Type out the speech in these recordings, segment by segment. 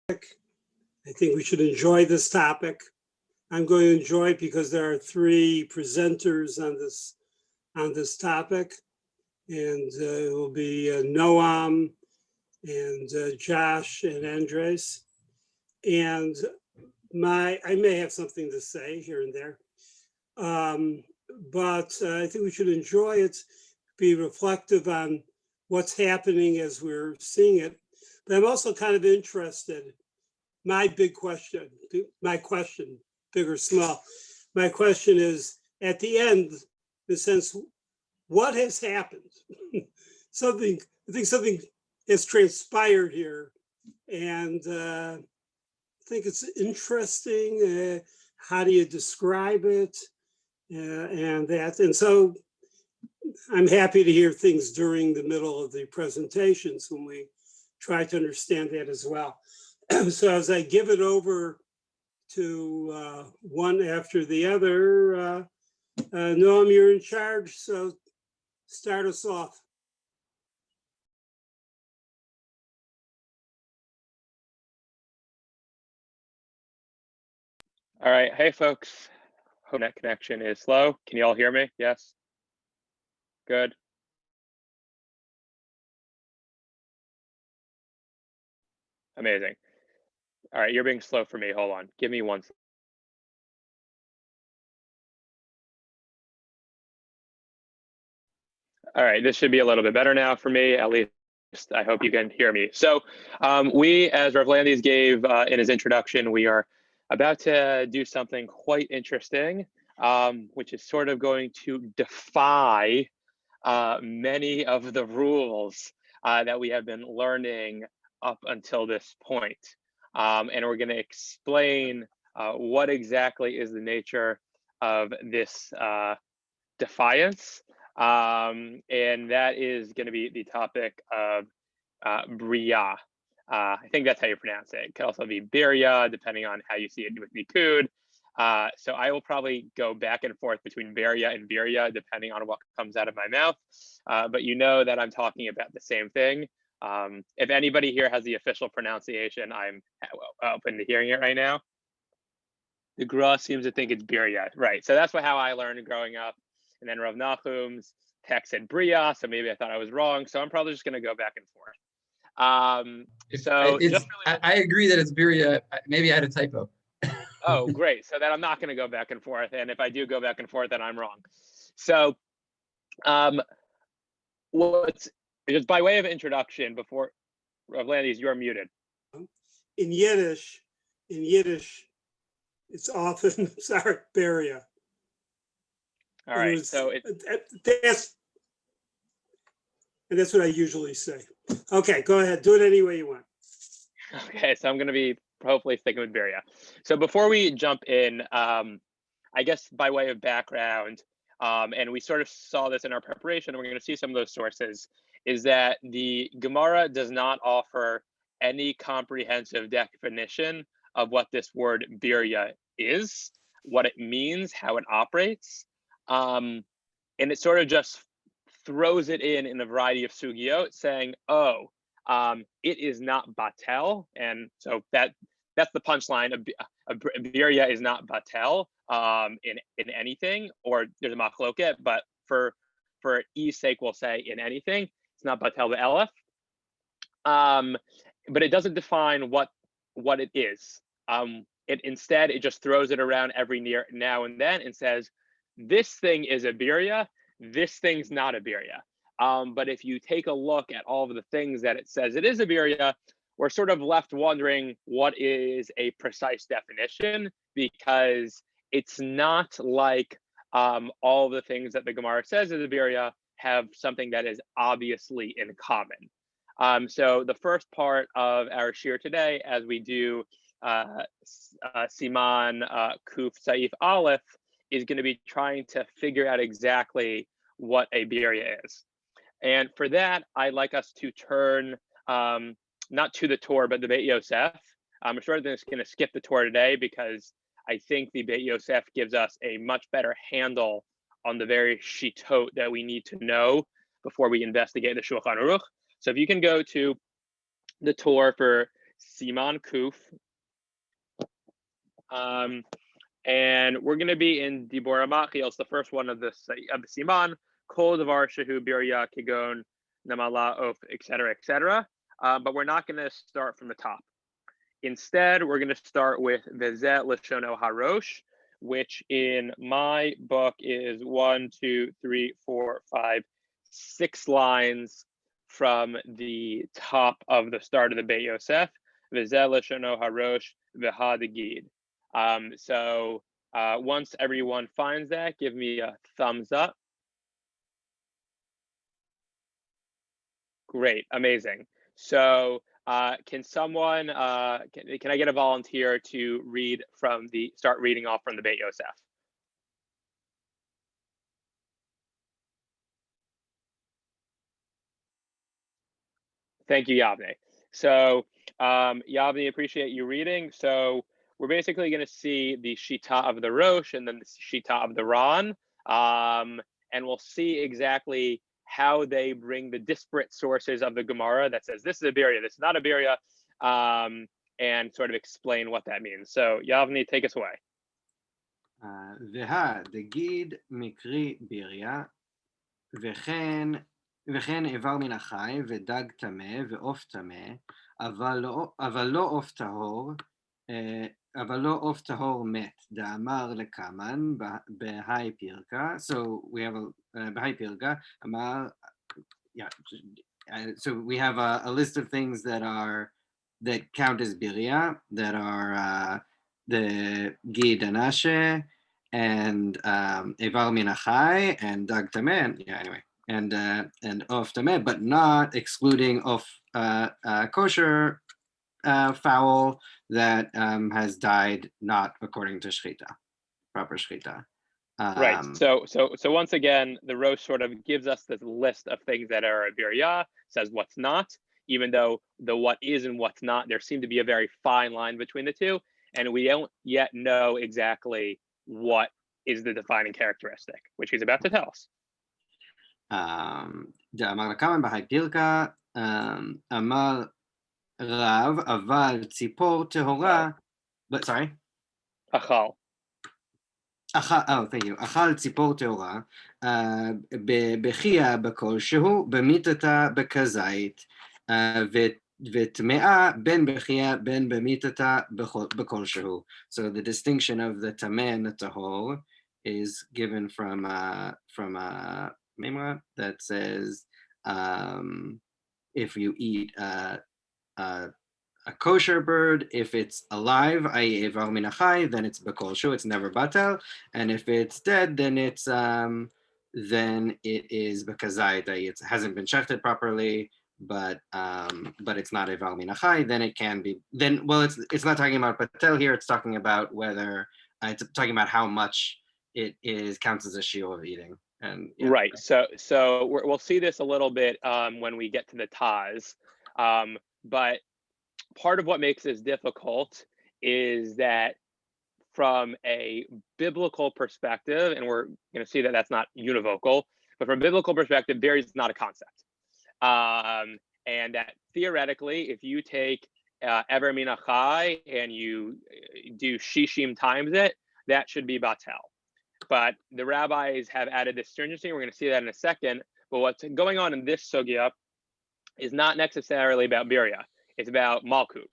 I think we should enjoy this topic. I'm going to enjoy it because there are three presenters on this topic, and it will be Noam and Josh and Andres. And I may have something to say here and there, but I think we should enjoy it, be reflective on what's happening as we're seeing it. But I'm also kind of interested. My question, big or small, my question is at the end, in the sense, what has happened? I think something has transpired here, and I think it's interesting. How do you describe it? And so I'm happy to hear things during the middle of the presentations when we try to understand that as well. So as I give it over to one after the other, Noam, you're in charge, so start us off. All right, hey folks, hope that connection is slow. Can you all hear me? Yes? Good. Amazing. All right, you're being slow for me. Hold on. Give me one. All right, this should be a little bit better now for me, at least I hope you can hear me. So we, as Rev Landis gave in his introduction, we are about to do something quite interesting, which is sort of going to defy many of the rules that we have been learning up until this point. And we're going to explain what exactly is the nature of this defiance. And that is going to be the topic of Bria. I think that's how you pronounce it. It could also be Beria, depending on how you see it with Nikud. So I will probably go back and forth between Beria and Biria, depending on what comes out of my mouth. But you know that I'm talking about the same thing. If anybody here has the official pronunciation, I'm open to hearing it right now. The Gra seems to think it's Biria, right? So that's how I learned growing up. And then Rav Nachum's text said Bria, so maybe I thought I was wrong. So I'm probably just going to go back and forth. I agree that it's Biria. Maybe I had a typo. Oh, great. So then I'm not going to go back and forth. And if I do go back and forth, then I'm wrong. So just by way of introduction, before Rav Landis, you're muted. In Yiddish, it's often, sorry, Beria. All right, that's what I usually say. Okay, go ahead, do it any way you want. Okay, so I'm going to be hopefully sticking with Beria. So before we jump in, I guess by way of background, and we sort of saw this in our preparation, and we're going to see some of those sources, is that the Gemara does not offer any comprehensive definition of what this word Beria is, what it means, how it operates. And it sort of just throws it in a variety of sugiot, saying, "Oh, it is not batel," and so that's the punchline. A biria is not batel in anything, or there's a machloket, but for ease sake, we'll say in anything, it's not batel be'elef. But it doesn't define what it is. Instead, it just throws it around every now and then and says, this thing is a biria, this thing's not a biria. But if you take a look at all of the things that it says it is a biria, we're sort of left wondering what is a precise definition, because it's not like all the things that the Gemara says is a biria have something that is obviously in common. So the first part of our shir today, as we do Siman Kuf Saif Aleph, is going to be trying to figure out exactly what a biria is. And for that, I'd like us to turn, not to the Torah, but the Beit Yosef. I'm sure they're just going to skip the Torah today, because I think the Beit Yosef gives us a much better handle on the very shitot that we need to know before we investigate the Shulchan Aruch. So if you can go to the Torah for Siman Kuf. And we're going to be in Dibora Machios, the first one of the Siman, Kol Davar Shehu Birya Kigon Namala Of, etc. But we're not going to start from the top. Instead, we're going to start with Vezet Lishono Harosh, which in my book is 1, 2, 3, 4, 5, 6 lines from the top of the start of the Beit Yosef. Vezet Lishono Harosh V'Hadagid. So once everyone finds that, give me a thumbs up. Great, amazing. So can someone, can I get a volunteer to read from start reading off from the Beit Yosef? Thank you, Yavne. So Yavne, appreciate you reading. So we're basically going to see the Shita of the Rosh and then the Shita of the Ran. And we'll see exactly how they bring the disparate sources of the Gemara that says this is a birya, this is not a birya, and sort of explain what that means. So Yavne, take us away. והדגיד מקרי ביריה, וכן איבר מן החי ודג טמא ועוף טמא, אבל לא עוף טהור מת, דאמר לקמן בהאי פירקה. So we have בהאי פירקה, אמר, so we have a list of things that count as birya, that are the gid anashe and evar min achai and dag tameh, anyway, and of tameh, but not excluding of kosher fowl that has died not according to shchita, proper shchita. Right. So once again, the Rosh sort of gives us this list of things that are a birya, says what's not, even though the what is and what's not, there seemed to be a very fine line between the two, and we don't yet know exactly what is the defining characteristic, which he's about to tell us. דאמר לקמן בהאי פירקה, אמר רב, אבל ציפור טהורה, but sorry? Achal. Oh, thank you. אכל ציפור טהורה, בחייה בכלשהו, במיתתה בכזית, וטמאה בין בחייה בין במיתתה בכלשהו. So the distinction of the tameh and the tahor is given from a memra that says if you eat a kosher bird, if it's alive, i.e. evar min achai, then it's bekolshu, it's never batel, and if it's dead, then it is bekazait, it hasn't been shechted properly, but it's not evar min achai, then it can be. Then it's not talking about batel here. It's talking about whether it's talking about how much it counts as a shiur of eating. And yeah. Right. So we'll see this a little bit when we get to the Taz, but part of what makes this difficult is that from a biblical perspective, and we're going to see that that's not univocal, but from a biblical perspective, there is not a concept. And that theoretically, if you take Ever Min Achai and you do Shishim times it, that should be Batel. But the rabbis have added this stringency. We're going to see that in a second. But what's going on in this sugya is not necessarily about birya. It's about malkut,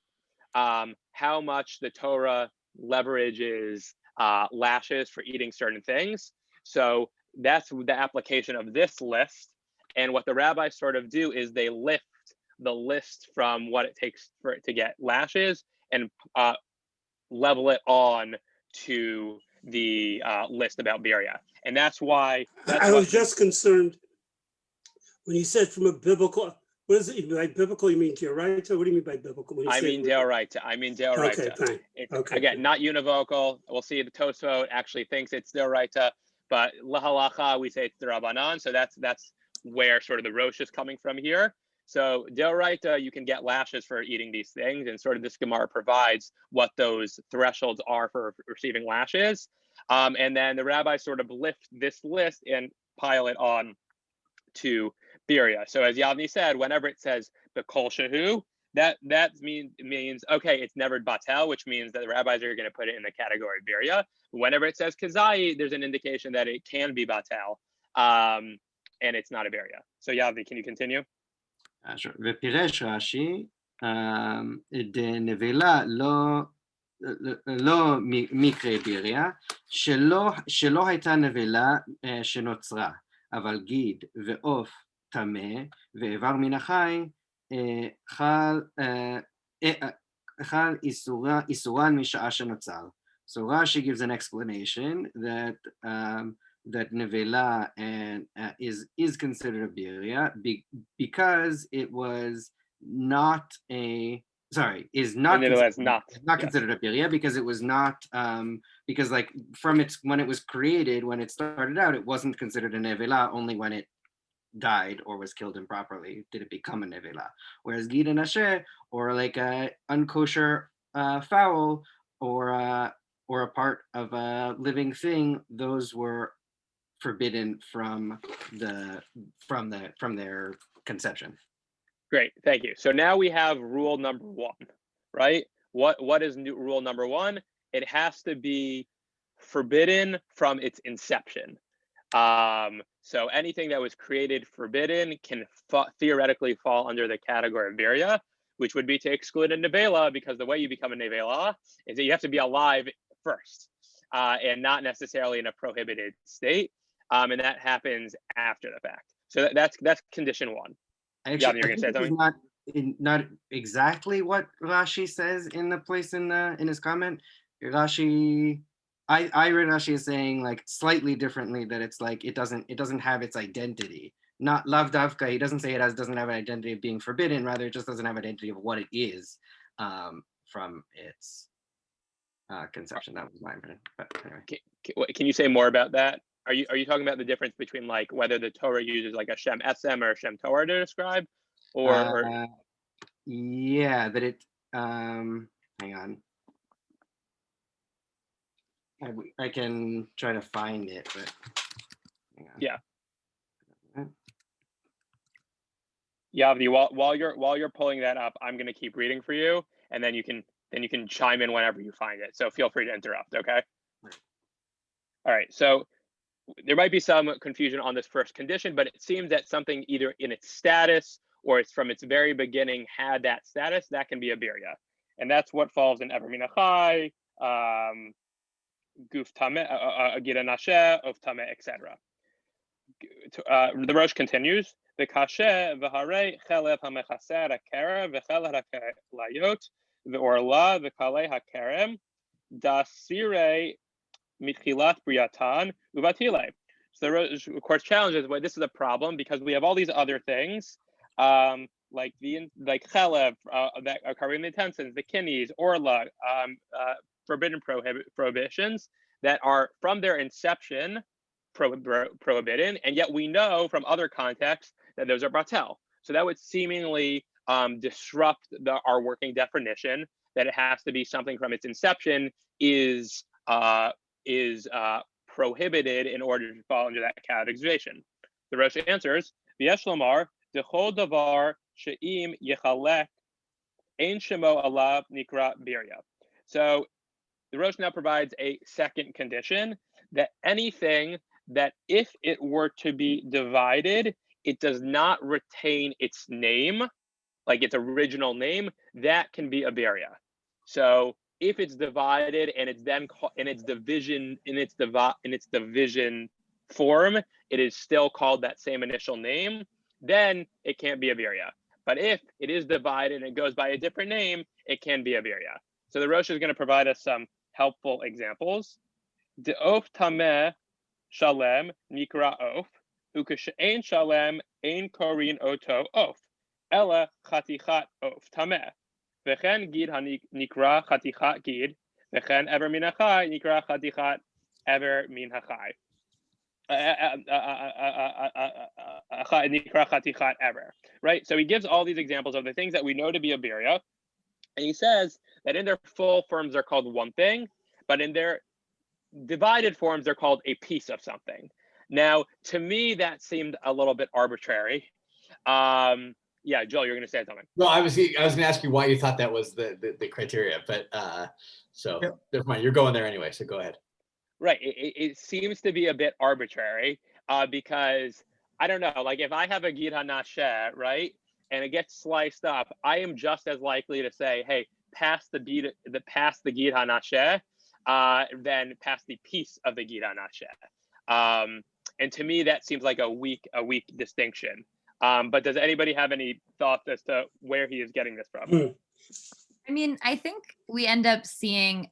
how much the Torah leverages lashes for eating certain things. So that's the application of this list. And what the rabbis sort of do is they lift the list from what it takes for it to get lashes and level it on to the list about birya. And that's why I was just concerned when you said from a biblical. What does it mean by biblical? You mean deoraita? What do you mean by biblical? I mean deoraita. Okay, fine. Okay. Again, not univocal. We'll see the Tosfot actually thinks it's deoraita, but lahalacha we say it's derabanan. So that's where sort of the Rosh is coming from here. So deoraita, you can get lashes for eating these things, and sort of this Gemara provides what those thresholds are for receiving lashes. And then the rabbis sort of lift this list and pile it on to birya. So as Yavni said, whenever it says the kol shehu, that means okay, it's never batel, which means that the rabbis are going to put it in the category of birya. Whenever it says kazai, there's an indication that it can be batel, and it's not a birya. So Yavi, can you continue? Sure. ופירש רש"י, דנבלה לא מקרה ביריה, שלא הייתה נבלה שנוצרה, אבל גיד ועוף טמא ואיבר מן החי, חל איסורן משעה שנוצר. So Rashi gives an explanation that that nevela and is considered a birya because it was not is not considered a birya because it was not because like from its when it was created, when it started out, it wasn't considered a nevela. Only when it died or was killed improperly did it become a nevela. Whereas gid and asher, or like a unkosher fowl or a part of a living thing, those were forbidden from their conception. Great, thank you. So now we have rule number one, right? What is rule number one? It has to be forbidden from its inception. So anything that was created forbidden can theoretically fall under the category of birya, which would be to exclude a nevela, because the way you become a nevela is that you have to be alive first, and not necessarily in a prohibited state. And that happens after the fact. So that's condition one. Actually, you're gonna say something? Not exactly what Rashi says in the place in his comment. Rashi, I read Rashi as saying like slightly differently, that it's like it doesn't have its identity. Not lav davka. He doesn't say it doesn't have an identity of being forbidden. Rather, it just doesn't have an identity of what it is from its conception. That was my opinion. But anyway. Can you say more about that? Are you talking about the difference between like whether the Torah uses like a Shem Esem or a Shem Torah to describe, or yeah, that it hang on, I can try to find it, but hang on. Yeah. Yavdi, while you're pulling that up, I'm going to keep reading for you, and then you can chime in whenever you find it. So feel free to interrupt. Okay. Right. All right. So there might be some confusion on this first condition, but it seems that something either in its status or it's from its very beginning had that status, that can be a birya. And that's what falls in Ever Minachai, Guf Tameh, Gira Nasheh, Of Tameh, etc. The Rosh continues, the Kashe, V'harei, Chelev HaMechaser HaKerem, V'chelev HaKlayot, V'orla, V'kalei HaKerem, Dasirei, Mitchilat Briatan Uvatile. So the Rosh, of course, challenges, well, this is a problem because we have all these other things, like chelev that are covered in the utensils, the kinnis, orla, forbidden prohibitions that are from their inception prohibited, and yet we know from other contexts that those are batel. So that would seemingly disrupt our working definition that it has to be something from its inception is prohibited in order to fall under that categorization. The Rosh answers, V'yesh lomar, dechol davar she'im yechalek ein shemo alav nikra birya. So the Rosh now provides a second condition, that anything that if it were to be divided, it does not retain its name, like its original name, that can be a birya. So if it's divided and it's then in its division form, it is still called that same initial name, then it can't be a birya. But if it is divided and it goes by a different name, it can be a birya. So the Rosh is going to provide us some helpful examples. De'of tameh shalem nikra of, ukeshe'ein shalem ein korin oto of, ela chatichat of tameh. V'chen gid nikra chatichat gid, v'chen ever min hachai nikra chatichat ever min hachai. Nikra chatichat ever. Right. So he gives all these examples of the things that we know to be a birya, and he says that in their full forms they're called one thing, but in their divided forms they're called a piece of something. Now, to me, that seemed a little bit arbitrary. Yeah, Joel, you're going to say something. No, I was going to ask you why you thought that was the criteria, but so Yep. never mind. You're going there anyway, so go ahead. Right. It seems to be a bit arbitrary because I don't know, like if I have a Gid HaNasheh, right, and it gets sliced up, I am just as likely to say, hey, pass the Gid HaNasheh than pass the piece of the Gid HaNasheh. And to me, that seems like a weak distinction. But does anybody have any thoughts as to where he is getting this from? I mean, I think we end up seeing,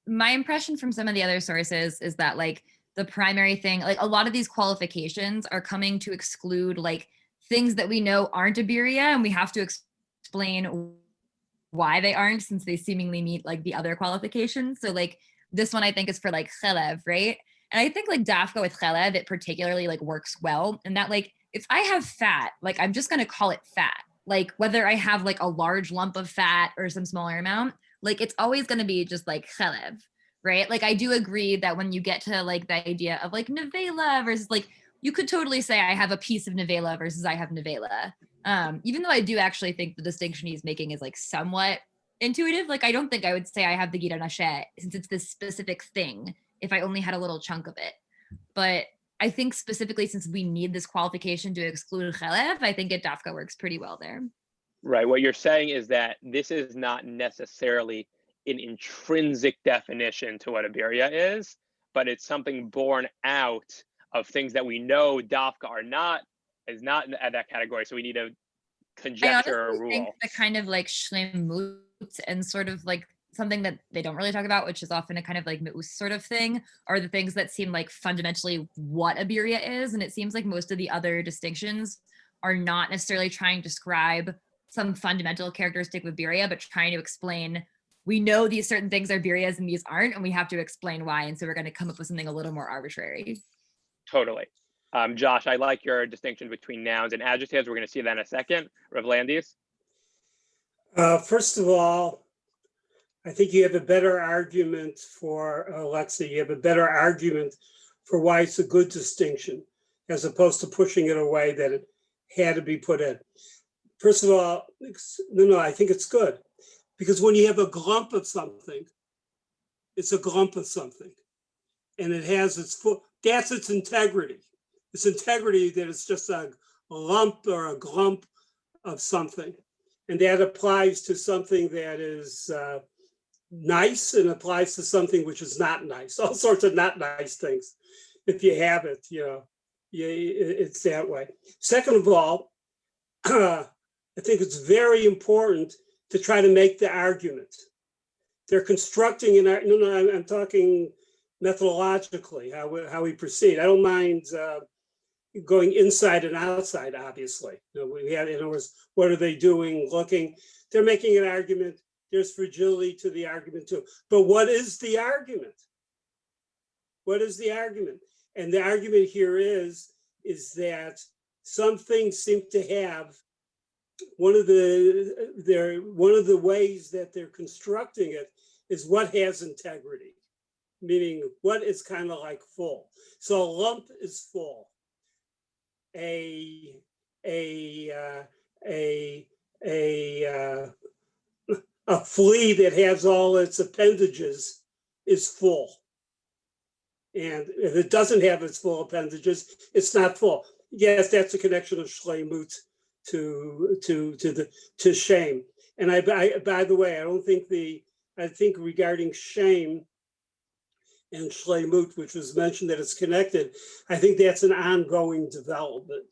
my impression from some of the other sources is that like the primary thing, like a lot of these qualifications are coming to exclude like things that we know aren't a birya, and we have to explain why they aren't, since they seemingly meet like the other qualifications. So like this one I think is for like chelev, right? And I think like dafka with chelev, it particularly like works well. And that like, if I have fat, like I'm just gonna call it fat. Like whether I have like a large lump of fat or some smaller amount, like it's always gonna be just like chelev, right? Like I do agree that when you get to like the idea of like nevela versus like, you could totally say I have a piece of nevela versus I have nevela. Even though I do actually think the distinction he's making is like somewhat intuitive. Like I don't think I would say I have the Gid HaNasheh since it's this specific thing if I only had a little chunk of it. But I think specifically since we need this qualification to exclude chelev, I think it dafka works pretty well there. Right. What you're saying is that this is not necessarily an intrinsic definition to what a birya is, but it's something born out of things that we know dafka is not at that category. So we need a conjecture or rule. Think the kind of like shlemut and sort of like something that they don't really talk about, which is often a kind of like me'us sort of thing, are the things that seem like fundamentally what a birya is. And it seems like most of the other distinctions are not necessarily trying to describe some fundamental characteristic of birya, but trying to explain, we know these certain things are biryas and these aren't, and we have to explain why. And so we're going to come up with something a little more arbitrary. Totally. Josh, I like your distinction between nouns and adjectives. We're going to see that in a second. Rav Landis? First of all, I think you have a better argument for, Alexa, you have a better argument for why it's a good distinction, as opposed to pushing it away that it had to be put in. First of all, no, I think it's good. Because when you have a glump of something, it's a glump of something. And it has its full, that's its integrity. Its integrity that it's just a lump or a glump of something. And that applies to something that is nice and applies to something which is not nice. All sorts of not nice things. If you have it, it's that way. Second of all, I think it's very important to try to make the argument. They're constructing I'm talking methodologically, how we proceed. I don't mind going inside and outside, obviously. We have, in other words, what are they doing, looking? They're making an argument. There's fragility to the argument too. But what is the argument? What is the argument? And the argument here is that some things seem to have one of the ways that they're constructing it is what has integrity, meaning what is kind of like full. So a lump is full. A flea that has all its appendages is full. And if it doesn't have its full appendages, it's not full. Yes, that's a connection of shleimut to shame. And I by the way, I think regarding shame and shleimut, which was mentioned that it's connected, I think that's an ongoing development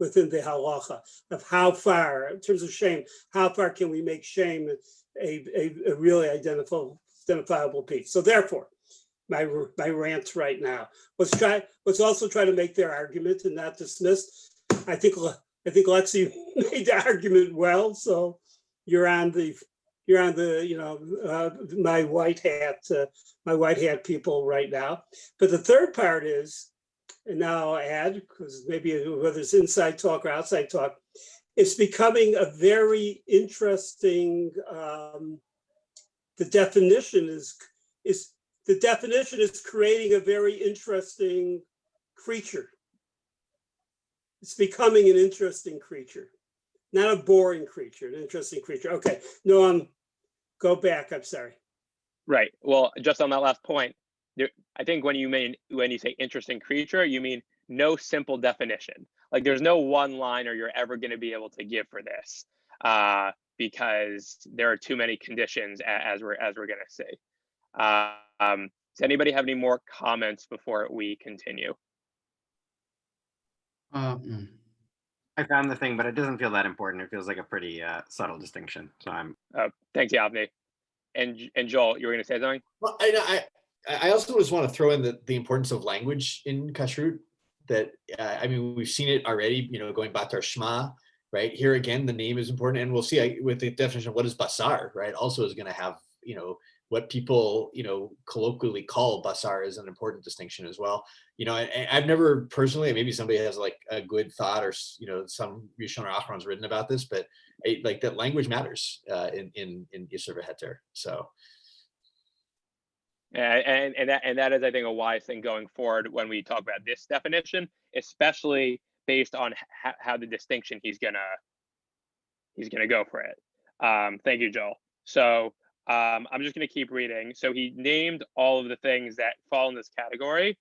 within the halacha of how far, in terms of shame, how far can we make shame a really identifiable piece. So therefore, my rant right now. Let's also try to make their argument and not dismiss. I think Lexi made the argument well. So you're on the my white hat people right now. But the third part is, and now I'll add, because maybe whether it's inside talk or outside talk, it's becoming a very interesting. The definition is creating a very interesting creature. It's becoming an interesting creature, not a boring creature, an interesting creature. Okay, no, go back. I'm sorry. Right. Well, just on that last point, I think when you say interesting creature, you mean no simple definition. Like there's no one liner you're ever going to be able to give for this, because there are too many conditions, as we're going to see. Does anybody have any more comments before we continue? I found the thing, but it doesn't feel that important. It feels like a pretty subtle distinction. So I'm. Thanks, Yavni. And Joel, you were going to say something? Well, I also just want to throw in the importance of language in kashrut. That I mean, we've seen it already. Going back to our Shema, right? Here again, the name is important, and we'll see with the definition of what is basar, right? Also is going to have what people colloquially call basar is an important distinction as well. I've never personally, maybe somebody has like a good thought, or some Rishon or Achron's written about this, but like that language matters in Yisur V'Heter. So. And that is, I think, a wise thing going forward when we talk about this definition, especially based on how the distinction he's gonna go for it. Thank you, Joel. So I'm just gonna keep reading. So he named all of the things that fall in this category.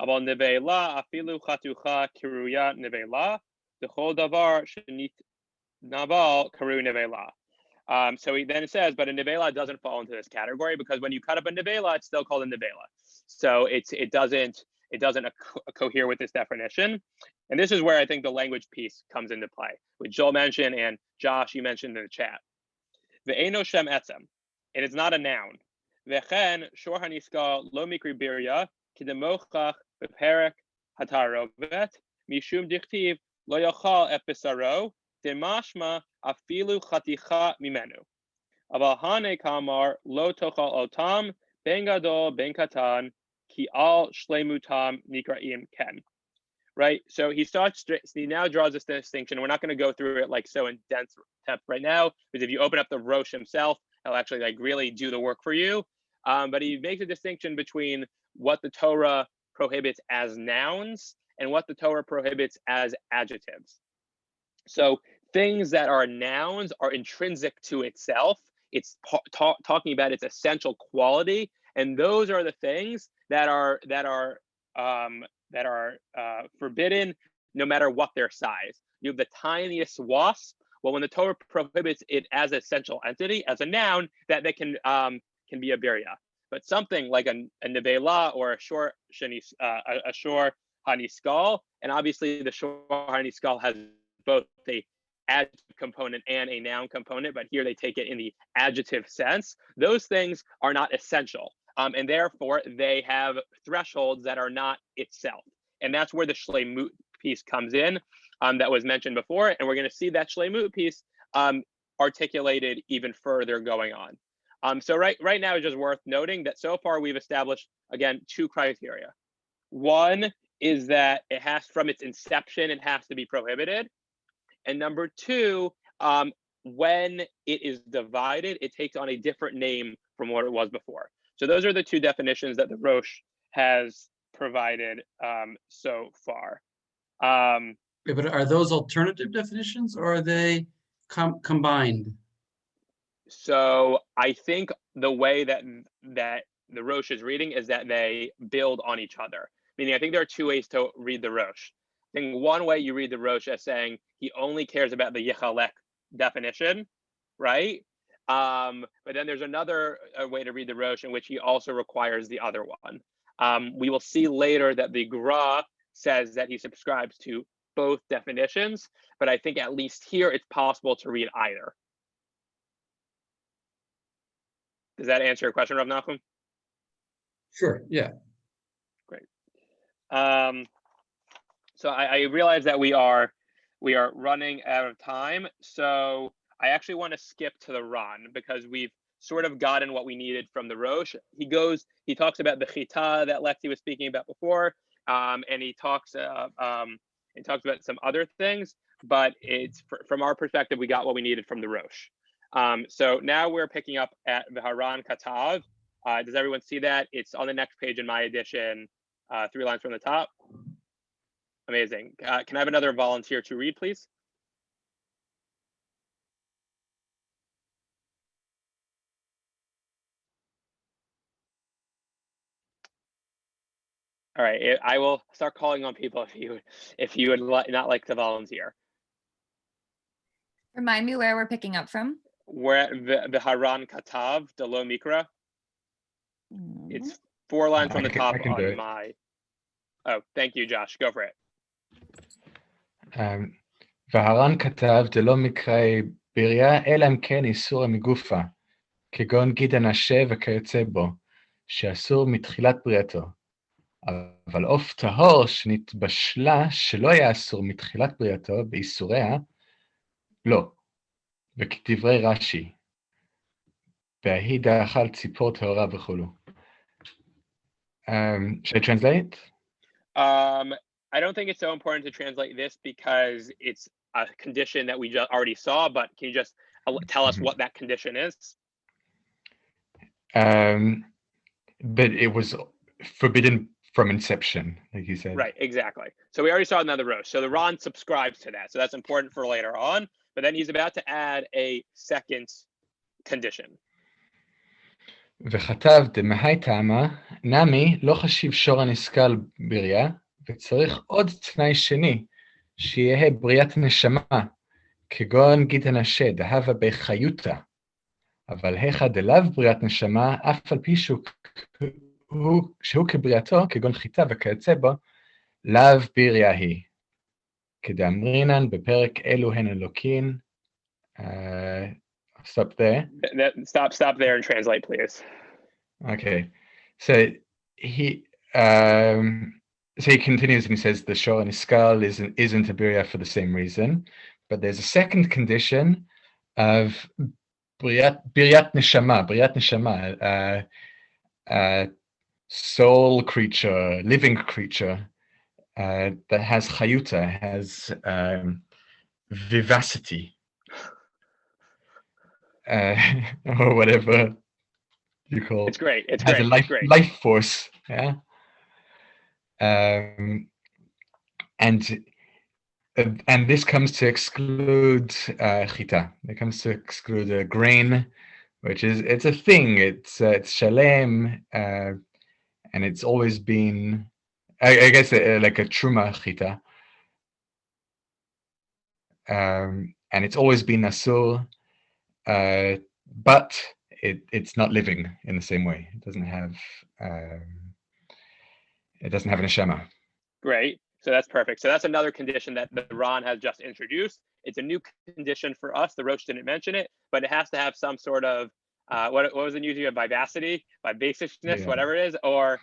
Aval nevela afilu chatucha kiruya nevela dechol davar shenit naval karu nevela. So he then says, but a nevela doesn't fall into this category because when you cut up a nevela, it's still called a nevela. So it doesn't cohere with this definition. And this is where I think the language piece comes into play, which Joel mentioned and Josh, you mentioned in the chat. Ve'eno shem etzem, and it's not a noun. Ve'chen shor haniska lo mikri birya kidemochach beperek hatarovet mishum dichtiv lo yochal epizaro demashma afilu chaticha mimenu. Aval hane kamar lo tochal otam ben gadol ben katan ki al shlemutam nikraim ken. Right. So he now draws this distinction. We're not going to go through it like so in dense depth right now, because if you open up the Rosh himself, he'll actually like really do the work for you. But he makes a distinction between what the Torah prohibits as nouns and what the Torah prohibits as adjectives. So things that are nouns are intrinsic to itself. It's talking about its essential quality, and those are the things that are forbidden, no matter what their size. You have the tiniest wasp. Well, when the Torah prohibits it as an essential entity, as a noun, that can be a birya. But something like a nevela or a shor haniskal, and obviously the shor haniskal has both a adjective component and a noun component, but here they take it in the adjective sense. Those things are not essential. And therefore, they have thresholds that are not itself. And that's where the shleimut piece comes in, that was mentioned before. And we're going to see that shleimut piece articulated even further going on. So right now, it's just worth noting that so far we've established, again, two criteria. One is that it has, from its inception, it has to be prohibited. And number two, when it is divided, it takes on a different name from what it was before. So those are the two definitions that the Rosh has provided so far. But are those alternative definitions or are they combined? So I think the way that the Rosh is reading is that they build on each other. Meaning, I think there are two ways to read the Rosh. I think one way you read the Rosh as saying he only cares about the Yechalek definition, right? But then there's another way to read the Rosh in which he also requires the other one. We will see later that the Gra says that he subscribes to both definitions, but I think at least here it's possible to read either. Does that answer your question, Rav Nachum? Sure, yeah. Great. So I realize that we are running out of time. So I actually want to skip to the Ran because we've sort of gotten what we needed from the Rosh. He talks about the Chita that Lexi was speaking about before, and he talks about some other things. But it's from our perspective, we got what we needed from the Rosh. So now we're picking up at the Haran Katav. Does everyone see that? It's on the next page in my edition, 3 lines from the top. Amazing. Can I have another volunteer to read, please? All right, I will start calling on people if you would not like to volunteer. Remind me where we're picking up from. We're at V'haran Katav de lo Mikra. It's 4 lines from the top I can do on it. my. Oh, thank you, Josh. Go for it. והר"ן כתב דלא מקראי בריה, אלא אם כן איסור מגופה, כגון גיד הנשה וכיוצא בו, שאסור מתחילת בריאתו. אבל עוף טהור שנתבשלה שלא היה אסור מתחילת בריאתו באיסוריה, לא. וכדברי רש"י, וההיא דאכל ציפור טהורה וכולו. Should I translate? I don't think it's so important to translate this because it's a condition that we just already saw, but can you just tell us what that condition is? But it was forbidden from inception, like you said. Right, exactly. So we already saw another row. So the Ron subscribes to that. So that's important for later on. But then he's about to add a second condition. וכתב דמהי טעמה, נמי לא חשיב שור הנסכל בריה, וצריך עוד תנאי שני, שיהיה בריאת נשמה, כגון גיד הנשה, דהבה בחיותה. אבל היכא דלאו בריאת נשמה, אף על פי שהוא כבריאתו, כגון חיטה וכיוצא בו, לאו בריה היא. כדאמרינן בפרק אלו הן אלוקין. Stop there. Stop there and translate, please. Okay, so he continues and he says the shor and his skull isn't a birya for the same reason, but there's a second condition of biryat neshama, soul creature, living creature that has chayuta, has vivacity, or whatever you call. It's great. It's has great. a It's great. life force, yeah. And this comes to exclude chita. It comes to exclude a grain, which it's a thing. It's shalem, and it's always been, I guess, like a truma chita, and it's always been asur, but it's not living in the same way. It doesn't have an neshama. Great. So that's perfect. So that's another condition that the Ron has just introduced. It's a new condition for us. The Rosh didn't mention it, but it has to have some sort of what was the using of vivacity, vivaciousness, whatever it is, or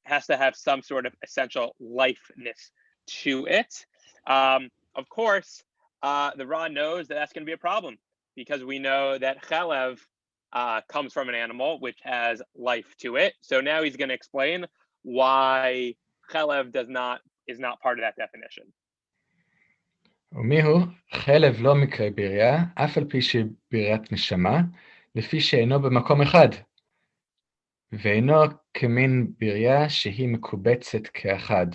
has to have some sort of essential lifeness to it. Of course, the Ron knows that that's going to be a problem because we know that chalev comes from an animal which has life to it. So now he's going to explain why chalev is not part of that definition. ומיהו חלב לא מקרה בריה, אף על פי שבריאת נשמה, לפי שאינו במקום אחד, ואינו כמין בריה שהיא מקובצת כאחד.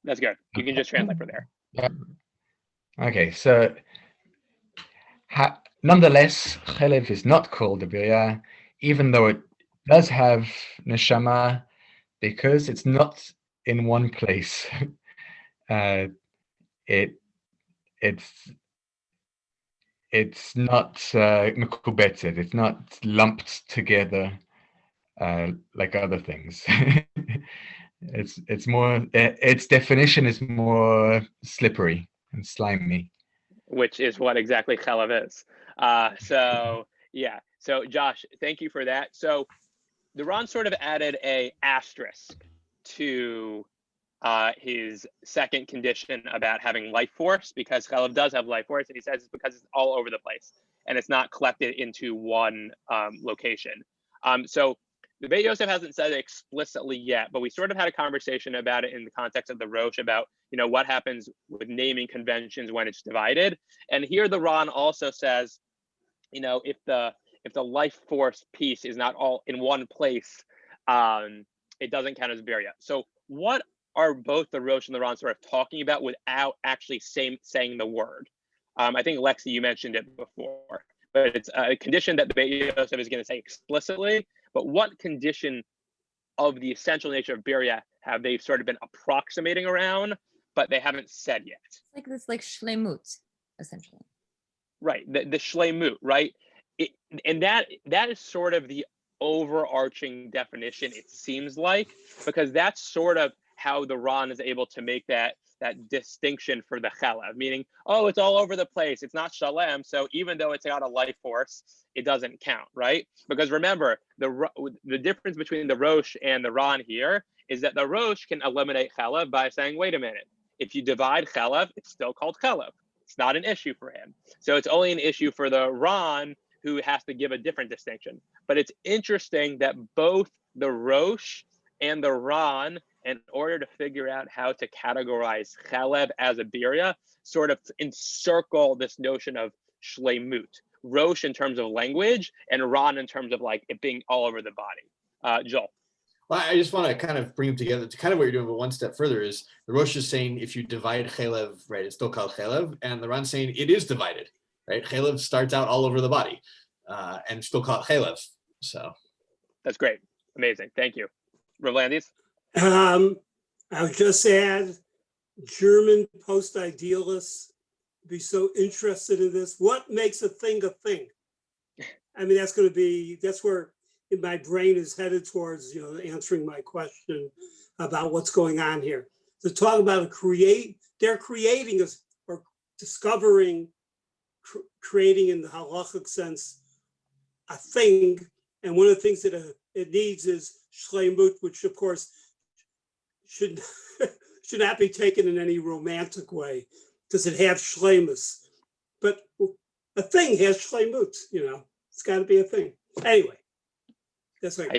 That's good. You can just translate from there. Okay, so nonetheless, chalev is not called a birya, even though it does have neshama, because it's not in one place. It's not mekubetzet. It's not lumped together like other things. It's more. Its definition is more slippery and slimy, which is what exactly chalev is. So yeah. So Josh, thank you for that. So the Ron sort of added a asterisk to his second condition about having life force, because chalev does have life force, and he says it's because it's all over the place and it's not collected into one location. So the Beit Yosef hasn't said it explicitly yet, but we sort of had a conversation about it in the context of the Rosh about, what happens with naming conventions when it's divided. And here the Ron also says, if the life force piece is not all in one place, it doesn't count as birya. So what are both the Rosh and the Ran sort of talking about without actually saying the word? I think, Lexi, you mentioned it before, but it's a condition that the Beit Yosef is going to say explicitly. But what condition of the essential nature of birya have they sort of been approximating around, but they haven't said yet? Like this, like shlemut, essentially. Right, the shlemut, right? And that is sort of the overarching definition, it seems like, because that's sort of how the Ran is able to make that distinction for the chalev, meaning, oh, it's all over the place, it's not shalem, so even though it's got a life force, it doesn't count, right? Because remember, the difference between the Rosh and the Ran here is that the Rosh can eliminate chalev by saying, wait a minute, if you divide chalev, it's still called chalev. It's not an issue for him. So it's only an issue for the Ran, who has to give a different distinction. But it's interesting that both the Rosh and the Ran, in order to figure out how to categorize chalev as a birya, sort of encircle this notion of shlemut. Rosh in terms of language, and Ran in terms of like it being all over the body. Joel. Well, I just want to kind of bring them together to kind of what you're doing, but one step further is the Rosh is saying if you divide chalev, right, it's still called chalev, and the Ran saying it is divided, right? Chalev starts out all over the body, and still called chalev. So that's great, amazing, thank you. Ravlandis? I would just add, German post-idealists be so interested in this. What makes a thing a thing? I mean, that's where my brain is headed towards, answering my question about what's going on here. To talk about they're creating or discovering, creating in the halachic sense, a thing. And one of the things that it needs is shlemut, which of course should not be taken in any romantic way, because it has shlemus. But a thing has shlemut, it's got to be a thing. Anyway, that's what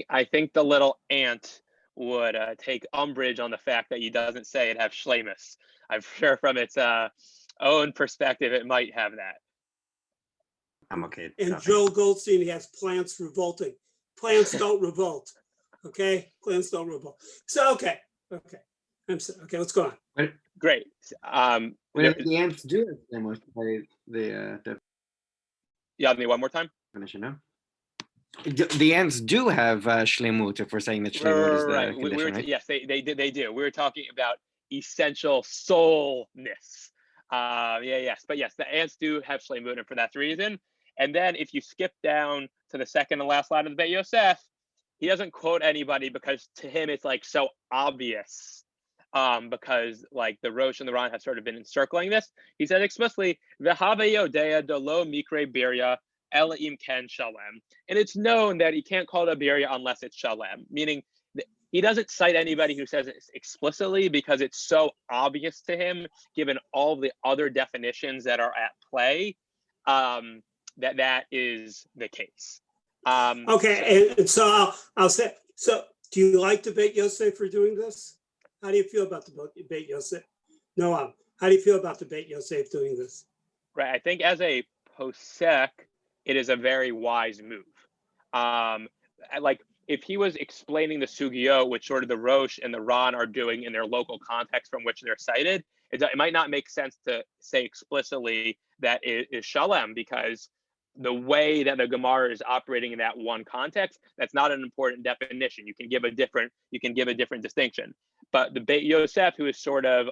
I think the little ant would take umbrage on the fact that he doesn't say it have shlemus. I'm sure from its own perspective, it might have that. I'm okay. And Joel Goldstein has plants revolting. Plants don't revolt. Okay, plants don't revolt. So okay. Okay, let's go on. Great. The ants do have shlemut by the Yeah, me one more time. definition, no? The ants do have shlemut, if we're saying that shlemut is the condition, right? Yes, they do. We were talking about essential soulness. Yes, but yes, the ants do have shlemut, and for that reason. And then if you skip down to the second and last line of the Beit Yosef, he doesn't quote anybody because to him it's like so obvious, because like the Rosh and the Ran have sort of been encircling this. He said explicitly, "V'have yodea dolo mikre birya ela im ken shalem," and it's known that he can't call it a birya unless it's shalem, meaning he doesn't cite anybody who says it explicitly because it's so obvious to him, given all the other definitions that are at play, that is the case. Okay, and so I'll say, so do you like the Beit Yosef for doing this? How do you feel about the Beit Yosef? Noam, how do you feel about the Beit Yosef doing this? Right, I think as a posek, it is a very wise move. Like if he was explaining the sugiyot, which sort of the Rosh and the Ran are doing in their local context from which they're cited, it might not make sense to say explicitly that it is shalem, because the way that the Gemara is operating in that one context, that's not an important definition. You can give a different distinction. But the Beit Yosef, who is sort of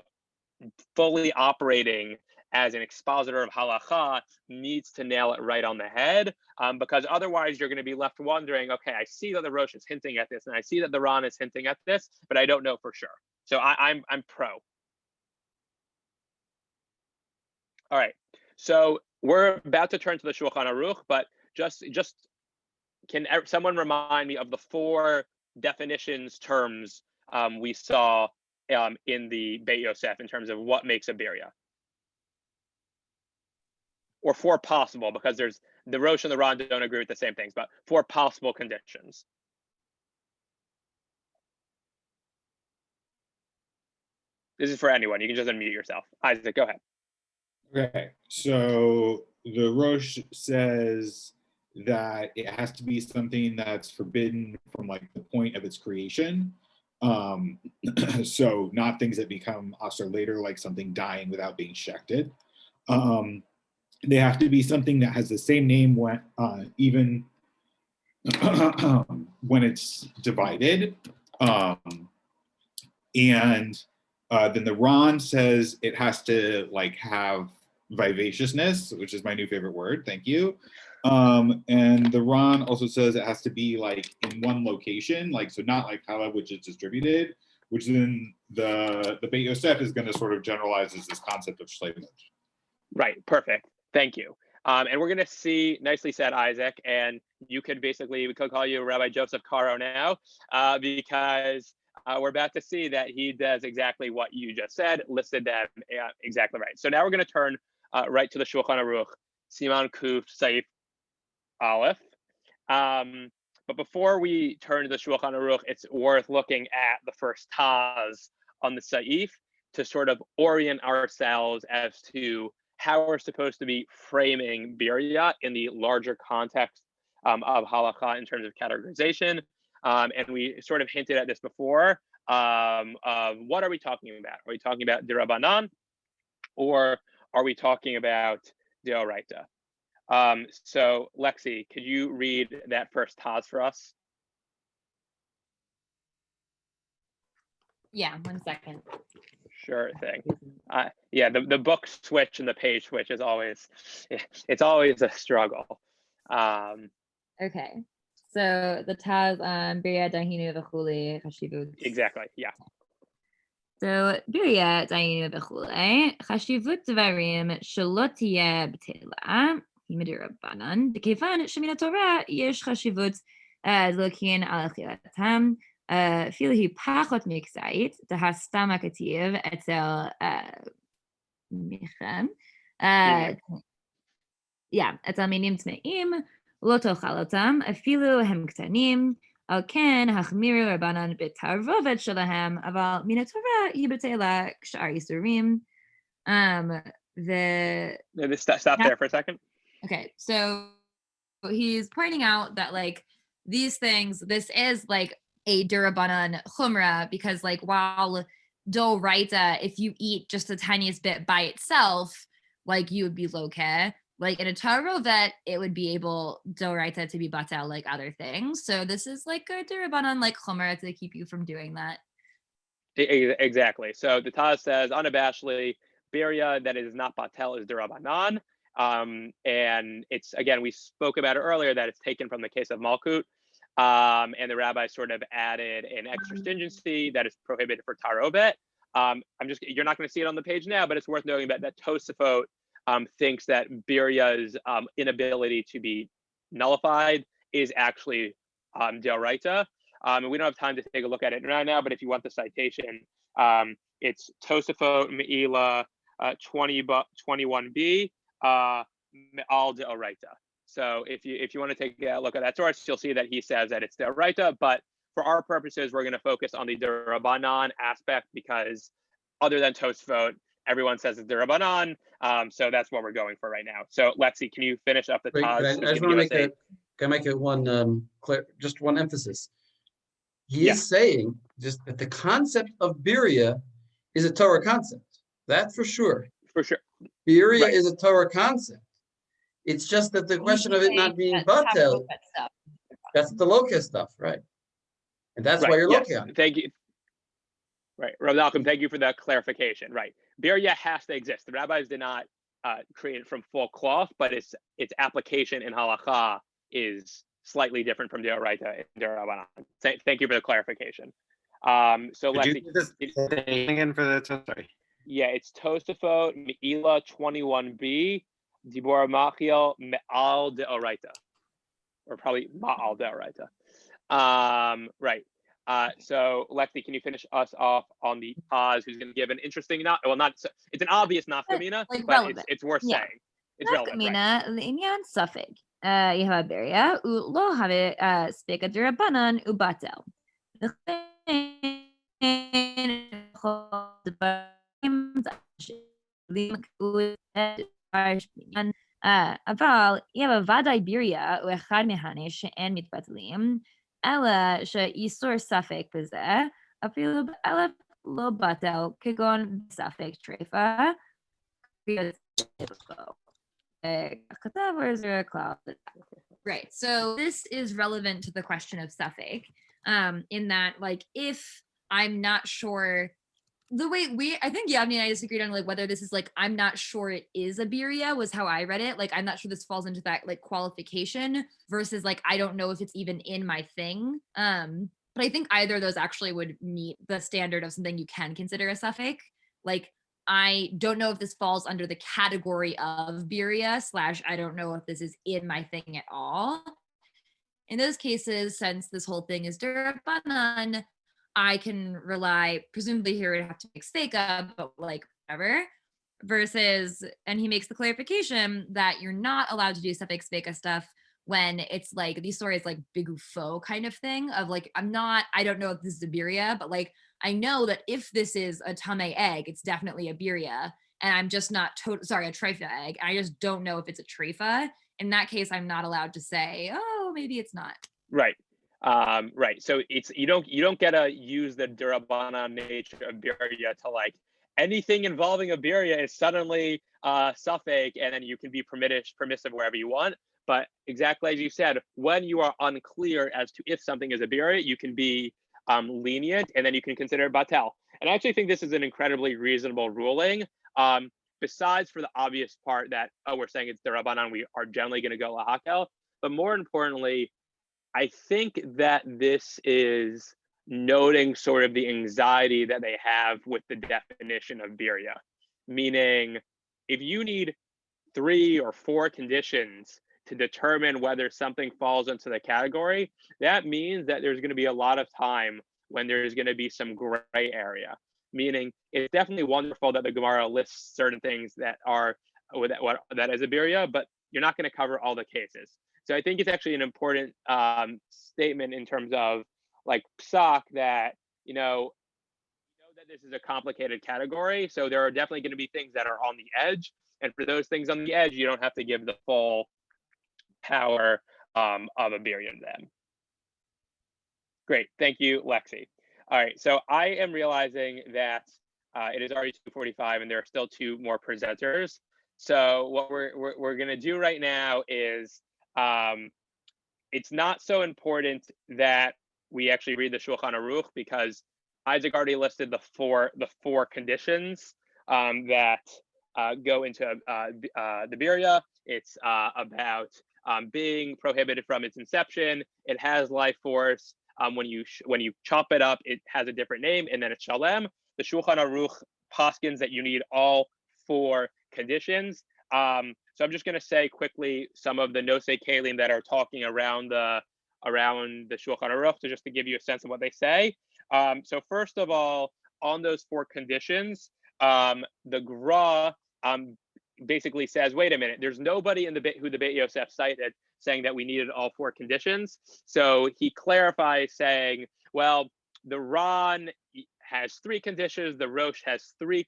fully operating as an expositor of halacha, needs to nail it right on the head, because otherwise you're going to be left wondering, okay, I see that the Rosh is hinting at this, and I see that the Ran is hinting at this, but I don't know for sure. So I'm pro. All right, so we're about to turn to the Shulchan Aruch, but just can someone remind me of the four definitions terms we saw in the Beit Yosef in terms of what makes a birya? Or four possible, because there's the Rosh and the Ran don't agree with the same things, but four possible conditions. This is for anyone. You can just unmute yourself. Isaac, go ahead. Okay, so the Rosh says that it has to be something that's forbidden from like the point of its creation. So not things that become asur later, like something dying without being shechted. They have to be something that has the same name when even when it's divided. And then the Ron says it has to like have vivaciousness, which is my new favorite word. Thank you. And the Ron also says it has to be like in one location, like so not like Halab, which is distributed, which then the Beit Yosef is going to sort of generalize as this concept of shleimut. Right, perfect. Thank you. And we're going to see, nicely said, Isaac, and you could basically, we could call you Rabbi Joseph Caro now, because we're about to see that he does exactly what you just said, listed them exactly right. So now we're going to turn right to the Shulchan Aruch, Siman Kuf Saif Aleph. But before we turn to the Shulchan Aruch, it's worth looking at the first Taz on the Saif to sort of orient ourselves as to how we're supposed to be framing Birya in the larger context of halakha in terms of categorization. And we sort of hinted at this before. What are we talking about? Are we talking about Dirabanan, or are we talking about Deoraita? So Lexi, could you read that first Taz for us? Yeah, 1 second. Sure thing. Yeah, the book switch and the page switch is always, it's always a struggle. Okay, so the Taz Birya Dahinu V'chuli Chashivut. Exactly, yeah. So Birya Dahinu V'chuli Chashivut Dvarim Shelo Tiyeh B'teila Midirabanan D'kevan Shemin HaTorah Yesh Chashivut L'kin Al Achilatam אפילו היא פחות מקצועית, דהסתם הכתיב אצל מיכם, אצל מינים טמאים, לא תאכל אותם, אפילו הם קטנים, על כן החמירו רבנן בתערובת שלהם, אבל מן התורה היא בטלה כשאר איסורים. Stop there for a second. Okay, so he's pointing out that like these things, this is like a durabanan chumra, because like while doraita, if you eat just the tiniest bit by itself, like you would be lokeh. Like in a tarovet, it would be able doraita to be batel like other things. So this is like a durabanan like chumra to keep you from doing that. Exactly. So the Taz says unabashedly, Birya that is not batel is durabanan. And it's, again, we spoke about it earlier that it's taken from the case of Malkut. And the rabbi sort of added an extra stringency that is prohibited for tarovet. You're not going to see it on the page now, but it's worth noting that Tosafot thinks that Birya's inability to be nullified is actually deoraita. And we don't have time to take a look at it right now, but if you want the citation, it's Tosafot Me'ila 21b al deoraita. So if you want to take a look at that source, you'll see that he says that it's deoraita, but for our purposes, we're going to focus on the derabanan aspect because other than Tosfot, everyone says it's derabanan. So that's what we're going for right now. So Lexi, can you finish up the Wait, Taz? I just want to make it one just one emphasis. He is saying just that the concept of Birya is a Torah concept. That for sure. For sure. Birya is a Torah concept. It's just that the question of it not being batel, that's the lokeh stuff, right? And that's why you're lokeh on it. Thank you. Right, Rav Malcolm, thank you for that clarification. Right, Birya has to exist. The rabbis did not create it from full cloth, but its application in halakha is slightly different from deoraita and derabanan. Thank you for the clarification. So Could Lexi, you do this again for the sorry? Yeah, it's Tosafot Me'ila 21b. Dibor Machiel Me'al Deoraita, or probably Ma'al Deoraita. Right. So Lexi, can you finish us off on the Taz, who's going to give an interesting, it's an obvious nafkamina, like but it's worth saying. It's relevant. Nafkamina l'inyan safek yeha Birya u'lo have speka derabanan ubatel. אבל אם ודאי ביריה הוא אחד מהני שאין מתבטלים, אלא שאיסור ספק בזה, אפילו באלף לא בטל, כגון ספק טריפה, Right. So this is relevant to the question of suffix, in that, like, if I'm not sure, the way I think Yavni and I disagreed on like whether this is like I'm not sure it is a birria was how I read it. Like I'm not sure this falls into that like qualification versus like I don't know if it's even in my thing. But I think either of those actually would meet the standard of something you can consider a suffix. Like I don't know if this falls under the category of birria / I don't know if this is in my thing at all. In those cases, since this whole thing is derabanan, I can rely, presumably here would have to make steika, but like whatever. Versus, and he makes the clarification that you're not allowed to do suffix steika stuff when it's like these stories like bigufo kind of thing of like, I don't know if this is a birria, but like I know that if this is a tame egg, it's definitely a birria. And I'm just not a treifa egg. I just don't know if it's a treifa. In that case, I'm not allowed to say, oh, maybe it's not. Right. Right. So it's you don't get to use the durabanan nature of birria to like anything involving a birria is suddenly suffix, and then you can be permissive wherever you want. But exactly as you said, when you are unclear as to if something is a birria, you can be lenient, and then you can consider it batel. And I actually think this is an incredibly reasonable ruling. Besides for the obvious part that we're saying it's derabanan, we are generally going to go lahakel. But more importantly, I think that this is noting sort of the anxiety that they have with the definition of birria, meaning if you need 3 or 4 conditions to determine whether something falls into the category, that means that there's going to be a lot of time when there's going to be some gray area, meaning it's definitely wonderful that the Gemara lists certain things that are that is a birria, but you're not going to cover all the cases. So I think it's actually an important statement in terms of like psak that, you know that this is a complicated category. So there are definitely going to be things that are on the edge. And for those things on the edge, you don't have to give the full power of a birria to them. Great. Thank you, Lexi. All right. So I am realizing that it is already 2:45 and there are still 2 more presenters. So what we're going to do right now is it's not so important that we actually read the Shulchan Aruch because Isaac already listed the four conditions that go into the birria. It's about being prohibited from its inception. It has life force. When you chop it up, it has a different name, and then it's shalem. The Shulchan Aruch paskins that you need all 4 conditions. So I'm just going to say quickly some of the nosei kelim that are talking around the Shulchan Aruch, just to give you a sense of what they say. So first of all, on those 4 conditions, the Gra basically says, wait a minute, there's nobody in who the Beit Yosef cited saying that we needed all 4 conditions. So he clarifies saying, well, the Ran has 3 conditions, the Rosh has 3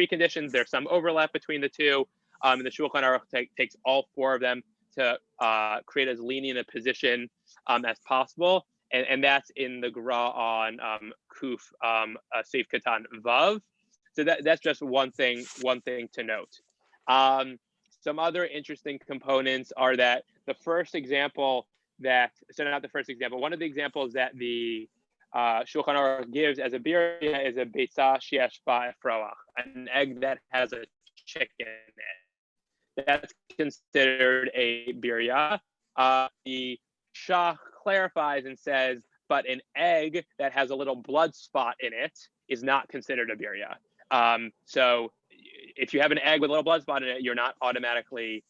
conditions. There's some overlap between the 2. And the Shulchan Aruch takes all 4 of them to create as lenient a position as possible. And that's in the Gra on Kuf Seif Katan Vav. So that's just one thing to note. Some other interesting components are that one of the examples that the Shulchan Aruch gives as a birria is a beitza sheyesh ba efroach, an egg that has a chicken in it. That's considered a birria. The Shach clarifies and says, but an egg that has a little blood spot in it is not considered a birria. So if you have an egg with a little blood spot in it, you're not automatically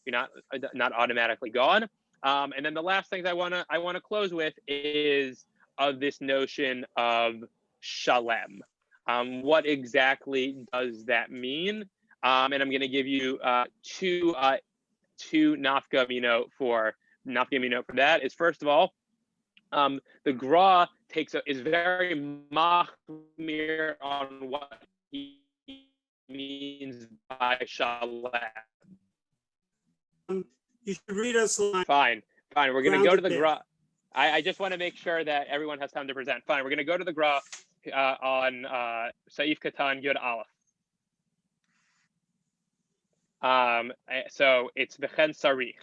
gone. And then the last things I want to close with is of this notion of shalem. What exactly does that mean? And I'm going to give you two nafka minot for that. Is first of all, the Gra is very machmir on what he means by shalem. You should read us a line. Fine. We're going to go to the Grounded gra. I just want to make sure that everyone has time to present. Fine. We're going to go to the gra on Saif Katan Yud Aleph. So it's V'chen Sarich.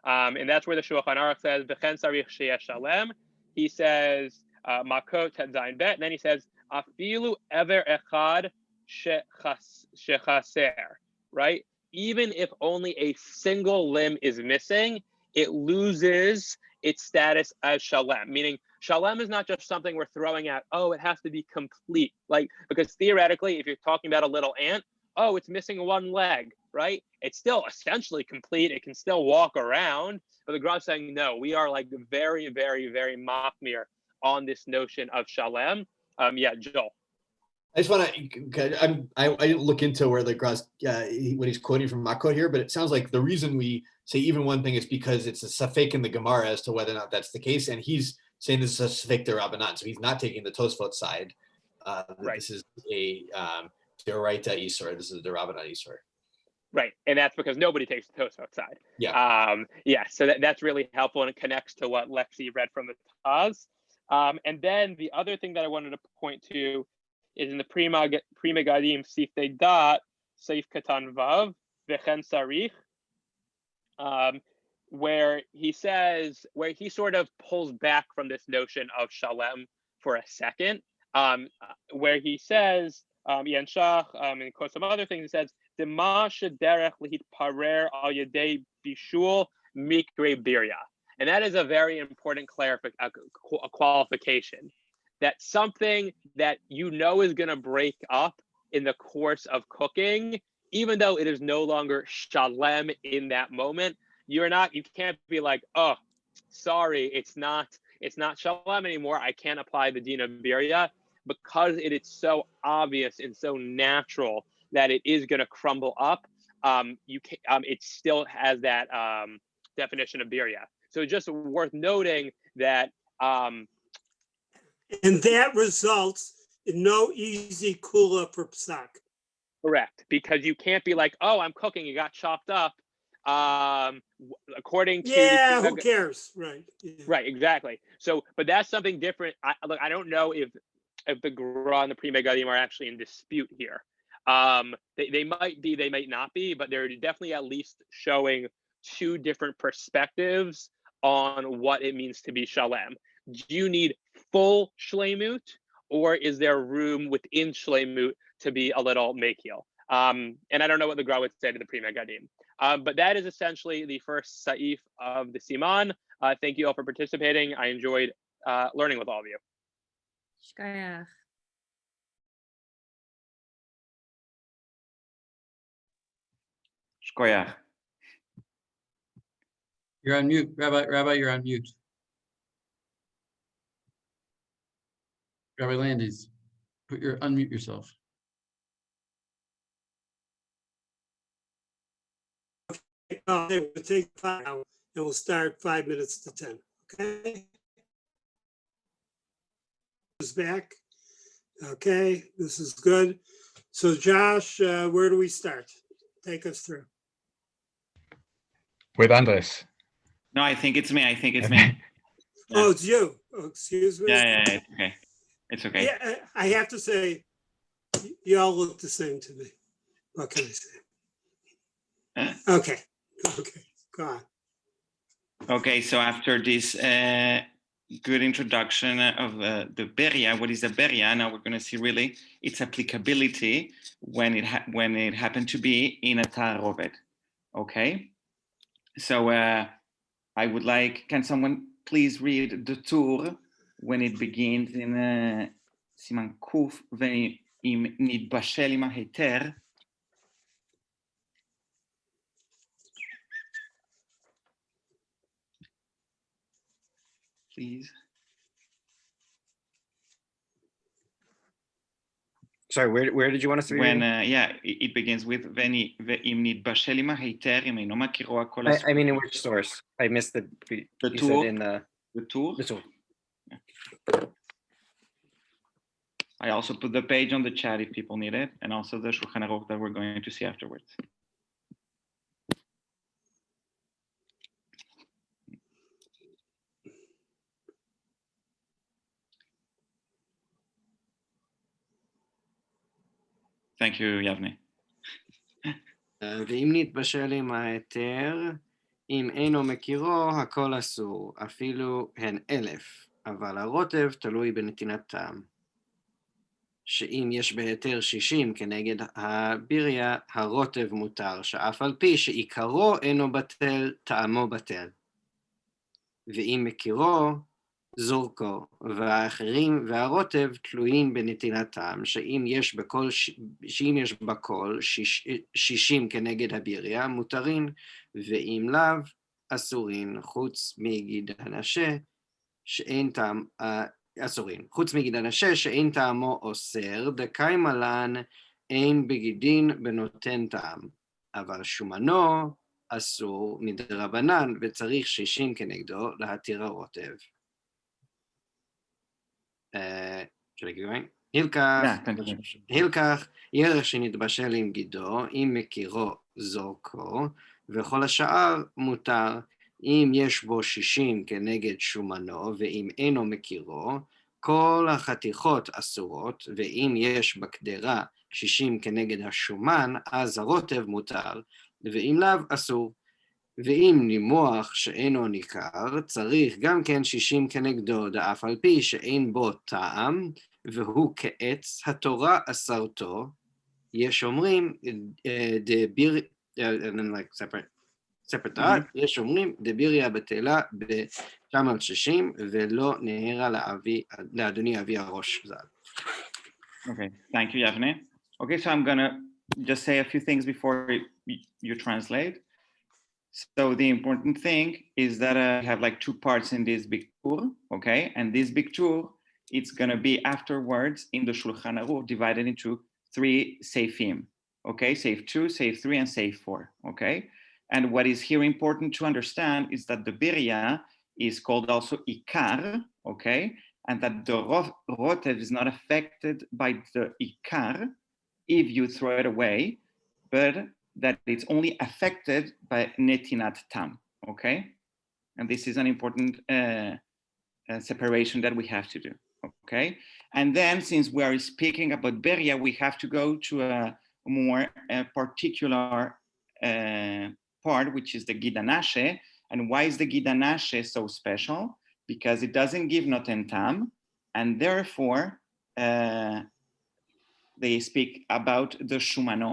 And that's where the Shulchan Aruch says V'chen Sarich Sheyesh Shalem. He says Makot Zayin Bet, and then he says Afilu Ever Echad Shechaser. Right? Even if only a single limb is missing, it loses its status as shalem, meaning shalem is not just something we're throwing out. Oh, it has to be complete. Like, because theoretically, if you're talking about a little ant, oh, it's missing one leg, right? It's still essentially complete. It can still walk around. But the Gra is saying, no, we are like very, very, very machmir on this notion of shalem. Yeah, Joel. I just want to. I didn't look into where the Graz what he's quoting from Makot here, but it sounds like the reason we say even one thing is because it's a safek in the Gemara as to whether or not that's the case, and he's saying this is a safek derabanan, so he's not taking the Tosfot side. Right. This is a deraita isur. This is a derabanan isur. Right, and that's because nobody takes the Tosfot side. Yeah. Yeah. So that's really helpful, and it connects to what Lexi read from the Taz. And then the other thing that I wanted to point to is in the Pri Megadim Siftei Dat Seif Katan Vav V'chen Sarich, where he sort of pulls back from this notion of shalem for a second, where he says Yanshach and quotes some other things. He says Dema shederech lihitparer al yedei bishul mikre birya, and that is a very important qualification. That something that you know is going to break up in the course of cooking, even though it is no longer shalem in that moment, you can't be like, oh, sorry, it's not shalem anymore. I can't apply the din of birya, because it is so obvious and so natural that it is going to crumble up. It still has that definition of birya. So it's just worth noting that. And that results in no easy kula for psak. Correct, because you can't be like, oh, I'm cooking, it got chopped up. According to who cares, right? Yeah. Right, exactly. So, but that's something different. I don't know if the Gra and the Pri Megadim are actually in dispute here. They might be, they might not be, but they're definitely at least showing two different perspectives on what it means to be shalem. Do you need full shleimut, or is there room within shleimut to be a little mekil? And I don't know what the Gra would say to the Pri Megadim. But that is essentially the first Saif of the Siman. Thank you all for participating. I enjoyed learning with all of you. Shkayach. Shkoyach. You're on mute, Rabbi, you're on mute. Rabbi Landis, unmute yourself. We'll take 5 hours and we'll start 5 minutes to 10. Okay. Is back. Okay, this is good. So Josh, where do we start? Take us through. With Andres. No, I think it's me. Oh, it's you. Oh, excuse me. Yeah, it's okay. It's okay. Yeah, I have to say, you all look the same to me. What can I say? Okay, go on. Okay, so after this good introduction of the Beria, what is a Beria? Now we're going to see really its applicability when it happened to be in a Tarovet. Okay, so I would like, can someone please read the tour when it begins in Siman Kuf ve'im nitbashel im haheter. Please. Sorry, where did you want us to read? When it begins with ve'im nitbashel im haheter im eino makiro kol. I mean, in which source? I missed the tour. In the tour. The tour. I also put the page on the chat if people need it, and also the Shulchan Aruch that we're going to see afterwards. Thank you, Yavne. ואם נתבשל עם ההיתר, אם אינו מכירו, הכל אסור, אפילו הן 1000, אבל הרוטב תלוי בנתינת טעם. שאם יש בהיתר 60 כנגד הביריה, הרוטב מותר, שאף על פי שעיקרו אינו בטל, טעמו בטל. ואם מכירו, זורקו, והאחרים והרוטב תלויים בנתינת טעם, שאם יש בכל 60 כנגד הביריה, מותרין, ואם לאו, אסורין, חוץ מגיד הנשה, שאין טעם, אסורין, חוץ מגיד הנשה, שאין טעמו אוסר, דקאי מלן, אין בגידין בנותן טעם, אבל שומנו אסור מדרבנן, וצריך 60 כנגדו להתיר הרוטב. should I keep going? הילקח, ירח שנתבשל עם גידו, אם מכירו זורקו, וכל השאר מותר, אם יש בו 60 כנגד שומנו, ואם אינו מכירו, כל החתיכות אסורות, ואם יש בקדרה 60 כנגד השומן, אז הרוטב מותר, ואם לאו אסור. ואם נימוח שאינו ניכר, צריך גם כן 60 כנגדו, דאף על פי שאין בו טעם, והוא כעץ, התורה אסרתו, יש אומרים, and then like separate thought, יש אומרים, דביריה בטלה ב-960, ולא נהרה לאדוני אבי הראש ז"ל. Okay, thank you, Yavne. Okay, so I'm gonna just say a few things before you translate. So the important thing is that I have like 2 parts in this big tour, okay? And this big tour, it's gonna be afterwards in the Shulchan Aruch divided into 3 seifim, okay? Seif 2, Seif 3, and Seif 4, okay? And what is here important to understand is that the birya is called also ikar, okay? And that the rotev is not affected by the ikar if you throw it away, but that it's only affected by netinat tam, okay? And this is an important separation that we have to do, okay? And then since we are speaking about Beria, we have to go to a more particular part, which is the Gidanashe. And why is the Gidanashe so special? Because it doesn't give noten tam, and therefore they speak about the shumano,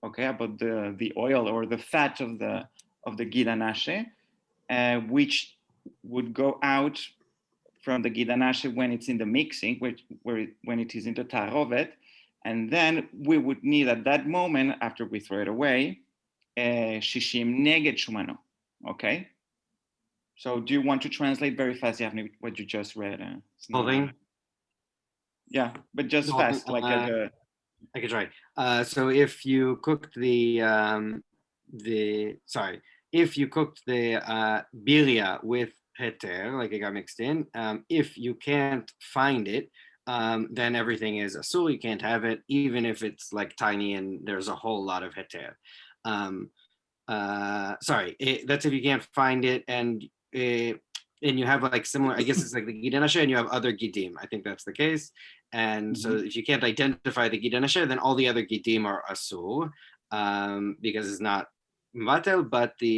okay, about the oil or the fat of the Gidanashe, which would go out from the Gidanashe when it's in the mixing, when it is in the tarovet, and then we would need at that moment, after we throw it away, shishim neged shumano, okay? So do you want to translate very fast, Yavne, what you just read? Yeah, but just fast, like I could try. So if you cooked the birya with heter, like it got mixed in, if you can't find it, then everything is asur. You can't have it, even if it's like tiny and there's a whole lot of heter. That's if you can't find it, and you have like similar, I guess it's like the Gidanashe and you have other Gidim. I think that's the case. And so if you can't identify the Gidanashe, then all the other Gidim are asur, because it's not Matel, but the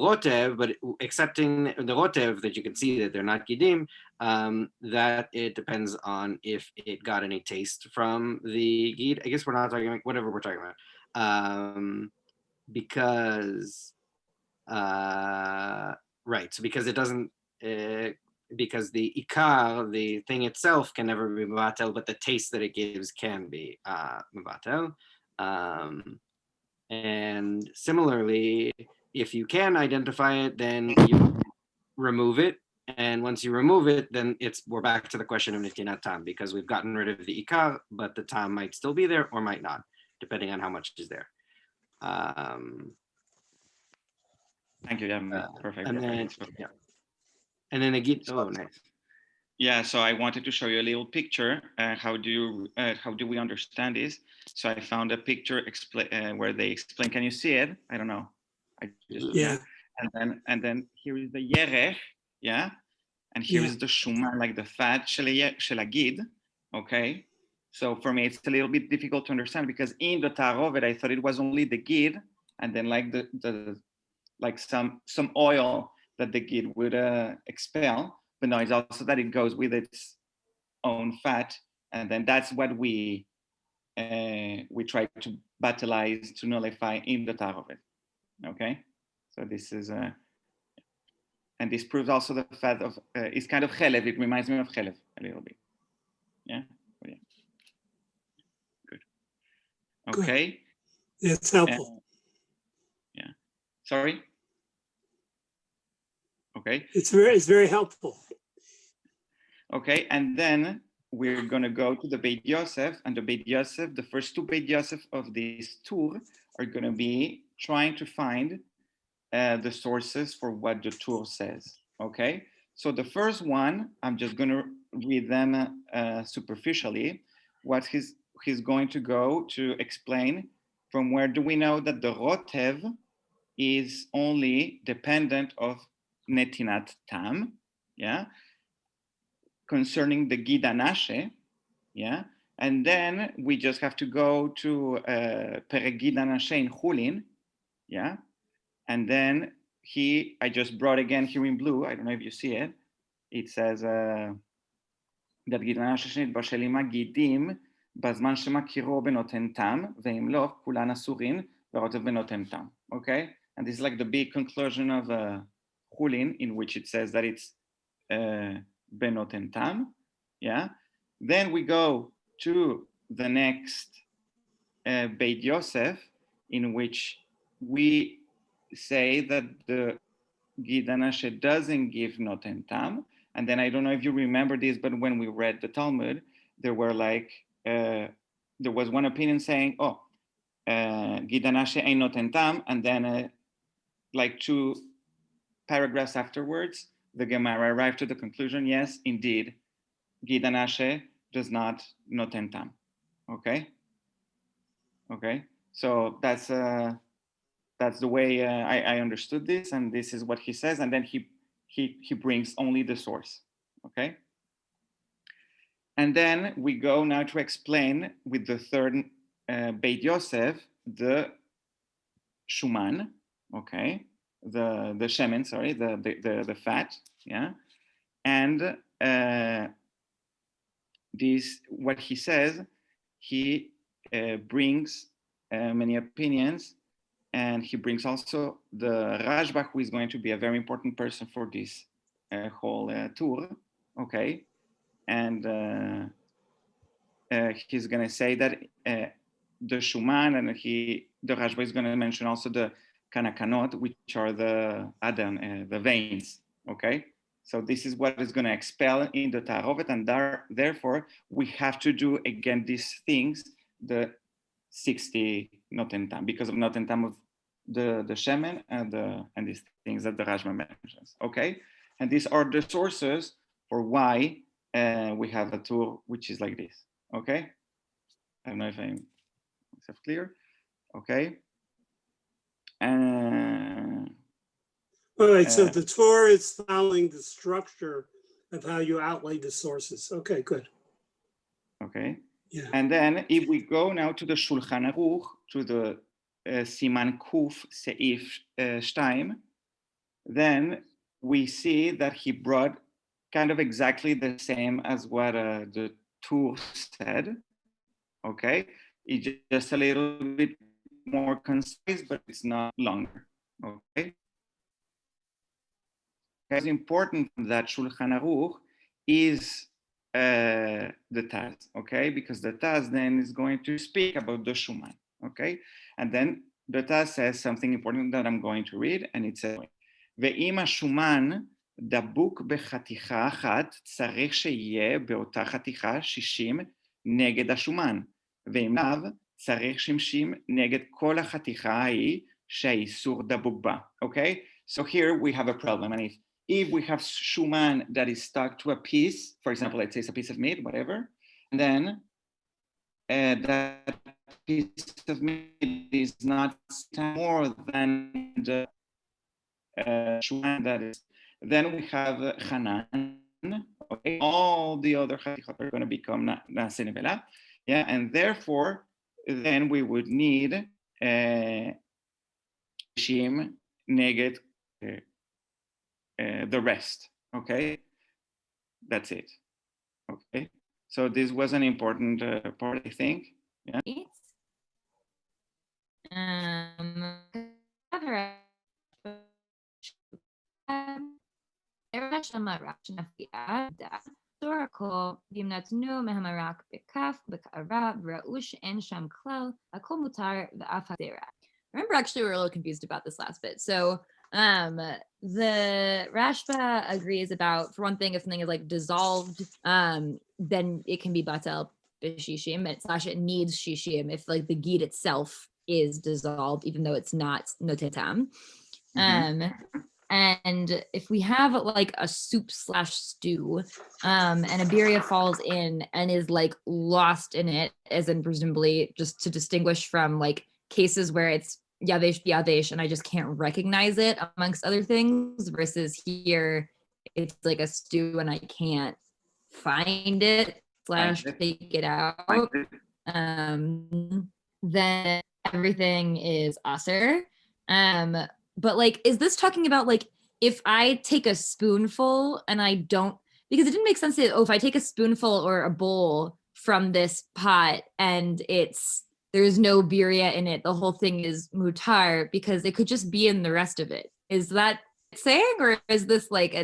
Rotev, but accepting the Rotev that you can see that they're not Gidim, that it depends on if it got any taste from the Gid. I guess we're not talking about whatever we're talking about. Because right, so because it doesn't, because the ikar, the thing itself, can never be mevatel, but the taste that it gives can be mevatel. And similarly, if you can identify it, then you remove it. And once you remove it, then we're back to the question of netinat tam, because we've gotten rid of the ikar, but the tam might still be there or might not, depending on how much is there. Thank you. Yeah, perfect. And then, yeah. And then again, nice. Yeah, so I wanted to show you a little picture. How do we understand this? So I found a picture where they explain. Can you see it? I don't know. Yeah. And then here is the yerech, yeah, and here is the shuman, like the fat shelagid, okay. So for me, it's a little bit difficult to understand because in the Tarovet, I thought it was only the gid and then like like some oil that the gid would expel. But no, it's also that it goes with its own fat, and then that's what we try to battleize, to nullify in the Tarovet. Okay, so this is and this proves also the fact of it's kind of chelev. It reminds me of chelev a little bit. Yeah. Oh, yeah. Good. Okay. It's helpful. Yeah. Sorry. Okay. It's very helpful. Okay, and then we're gonna go to the Beit Yosef, and the Beit Yosef, the first two Beit Yosef of this tour are gonna be trying to find the sources for what the tour says. Okay, so the first one, I'm just gonna read them superficially. What he's going to go to explain from where do we know that the Rotev is only dependent of Netinat Tam, yeah, concerning the Gida Nashe, yeah, and then we just have to go to Perek Gida Nashe in Chulin, yeah, and then I just brought again here in blue, I don't know if you see it, it says that Gida Nashe שנתבשל עם הגידים בזמן שמכירו בנותן תם, ואם לא, כולן אסורין והרוטב בנותן תם, okay? And this is like the big conclusion of Chulin, in which it says that it's benoten tam, yeah. Then we go to the next Beit Yosef, in which we say that the Gida Nashe doesn't give noten tam. And then I don't know if you remember this, but when we read the Talmud, there were like, there was one opinion saying, oh, Gida Nashe ain't noten tam, and then like 2 paragraphs afterwards, the Gemara arrived to the conclusion, yes, indeed, Gida Nashe does not noten tam. Okay? Okay, so that's the way I understood this, and this is what he says, and then he brings only the source. Okay? And then we go now to explain with the third Beit Yosef, the Shuman, okay? The shemen, sorry, the fat, yeah, and this what he says. He brings many opinions, and he brings also the Rashba, who is going to be a very important person for this whole tour, okay, and he's going to say that the Shuman, and the Rashba is going to mention also the Kanakanot, which are the Adan, the veins, okay? So this is what is going to expel in the Tarovet, and therefore we have to do again these things, the 60 noten tam, because of noten tam of the shemen and these things that the Rashba mentions, okay? And these are the sources for why we have a tour which is like this, okay? I don't know if I'm clear, okay? All right, so the Torah is following the structure of how you outlay the sources. Okay, good. Okay. Yeah. And then if we go now to the Shulchan Aruch, to the Siman Kuf Seif Shtaim, then we see that he brought kind of exactly the same as what the Tur said. Okay, it's just a little bit more concise, but it's not longer. Okay. It's important that Shulchan Aruch is the Taz, okay? Because the Taz then is going to speak about the Shuman, okay? And then the Taz says something important that I'm going to read, and it says, ואם השומן דבוק בחתיכה אחת, צריך שיהיה באותה חתיכה 60 נגד השומן, ואם לאו, צריך 60 נגד כל החתיכה ההיא שהאיסור דבוק בה, okay? So here we have a problem, and if we have shuman that is stuck to a piece, for example, let's say it's a piece of meat, whatever, and then that piece of meat is not more than the shuman that is, then we have chanan, okay? All the other chatichot are going to become nase nevela, Yeah, and therefore, then we would need shim neged the rest. Okay, that's it. Okay, so this was an important part, I think. Yeah. Remember, actually, we were a little confused about this last bit. So the Rashba agrees about, for one thing, if something is like dissolved, then it can be batel b'shishim, but slash it needs shishim if like the gid itself is dissolved, even though it's not notetam. And if we have like a soup slash stew, and a birya falls in and is like lost in it, as in presumably just to distinguish from like cases where it's yavesh biyavesh and I just can't recognize it amongst other things, versus here it's like a stew and I can't find it slash take it out, then everything is aser. But like, is this talking about like if I take a spoonful and I don't, because it didn't make sense that, oh, if I take a spoonful or a bowl from this pot and there's no birya in it, the whole thing is mutar, because it could just be in the rest of it. Is that saying, or is this like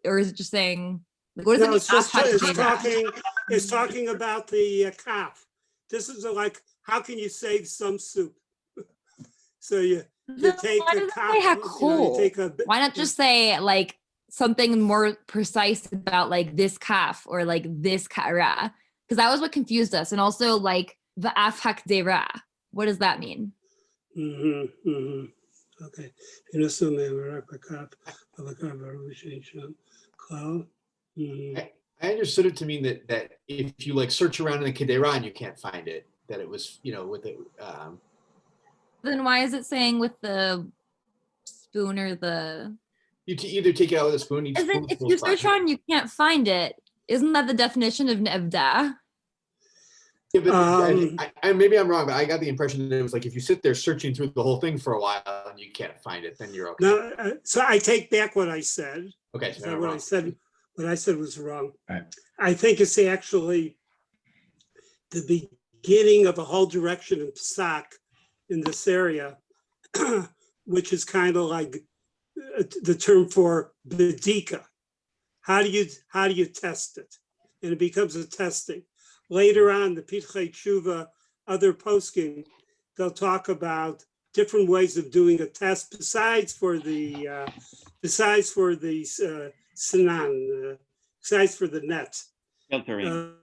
or is it just saying, like, what does it mean? It's talking about the kaf. This is like, how can you save some soup? So you take why a does it kaf, say you hakol? take a, Why not just say like something more precise about like this kaf or like this kara? Because that was what confused us. And also like the afhak dera. What does that mean? Okay. I understood it to mean that if you like search around in the Kedera and you can't find it, that it was, with it. Then why is it saying with the spoon or the? You either take it out with a spoon. If you search around and you can't find it, isn't that the definition of nevda? Yeah, but maybe I'm wrong, but I got the impression that it was like if you sit there searching through the whole thing for a while and you can't find it, then you're okay. No, so I take back what I said. Okay, so what I said was wrong. Right. I think it's actually the beginning of a whole direction in Psak in this area, which is kind of like the term for bedika. How do you test it? And it becomes a testing. Later on, the Pitchei Tshuva, other poskim, they'll talk about different ways of doing a test besides for the sinan, besides for the net. Filtering.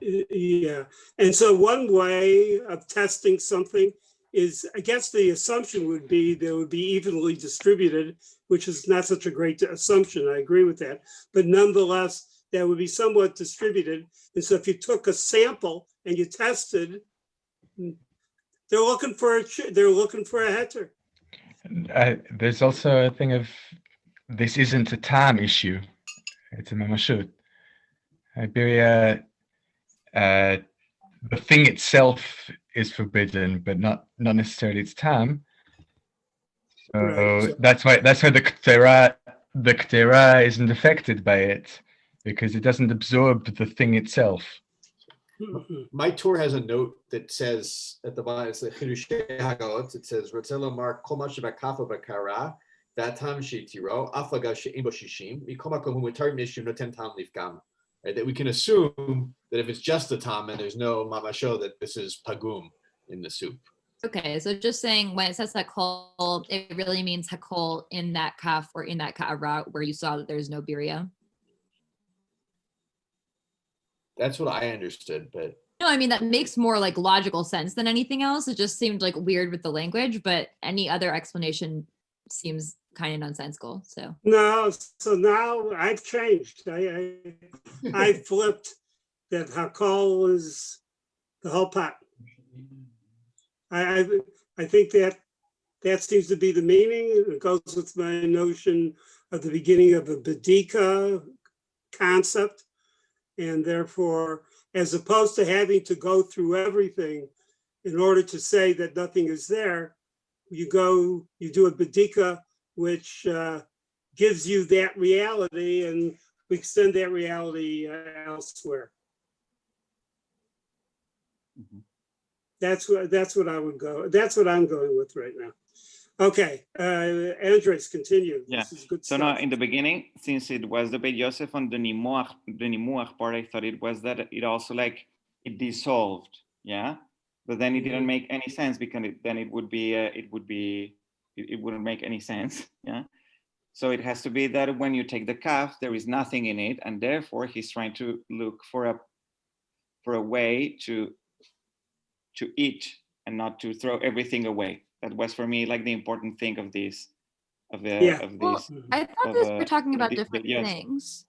Yeah. And so one way of testing something is, I guess the assumption would be they would be evenly distributed, which is not such a great assumption. I agree with that. But nonetheless, that would be somewhat distributed. And so if you took a sample and you tested, they're looking for a heter. There's also a thing of, this isn't a time issue. It's a mamashut. Iberia, the thing itself is forbidden, but not necessarily its time. So Right. that's why the ktera isn't affected by it, because it doesn't absorb the thing itself. My tour has a note that says at the bottom, it's the Chidushei Hagot. It says Rotzelo Mark Kol Masha B'Kafa B'Kara Vatam Sheitiro Aflaga She'im Bo Shishim Mikoma Kohu Mutar Mishum Noten Tam Lifgam. Right, that we can assume that if it's just the tam and there's no mamasho, that this is pagum in the soup. Okay, so just saying when it says hakol, it really means hakol in that kaf or in that ka'ara where you saw that there's no birya. That's what I understood, but no, I mean that makes more like logical sense than anything else. It just seemed like weird with the language, but any other explanation seems kind of nonsensical. So no, so now I've changed. I flipped that hakol is the whole pot. I think that seems to be the meaning. It goes with my notion of the beginning of a bedika concept, and therefore as opposed to having to go through everything in order to say that nothing is there. You do a bedika, which gives you that reality, and we extend that reality elsewhere. Mhm. That's what I would go. That's what I'm going with right now. Okay, Andres, continue. Yeah. This is good So stuff. now in the beginning, since it was the Beit Yosef on the Nimuach part, I thought it was that it also like it dissolved, yeah. But then it didn't make any sense because then it wouldn't make any sense, yeah. So it has to be that when you take the calf, there is nothing in it, and therefore he's trying to look for a way to eat and not to throw everything away. That was for me like the important thing of this. Well, I thought we were talking about different things.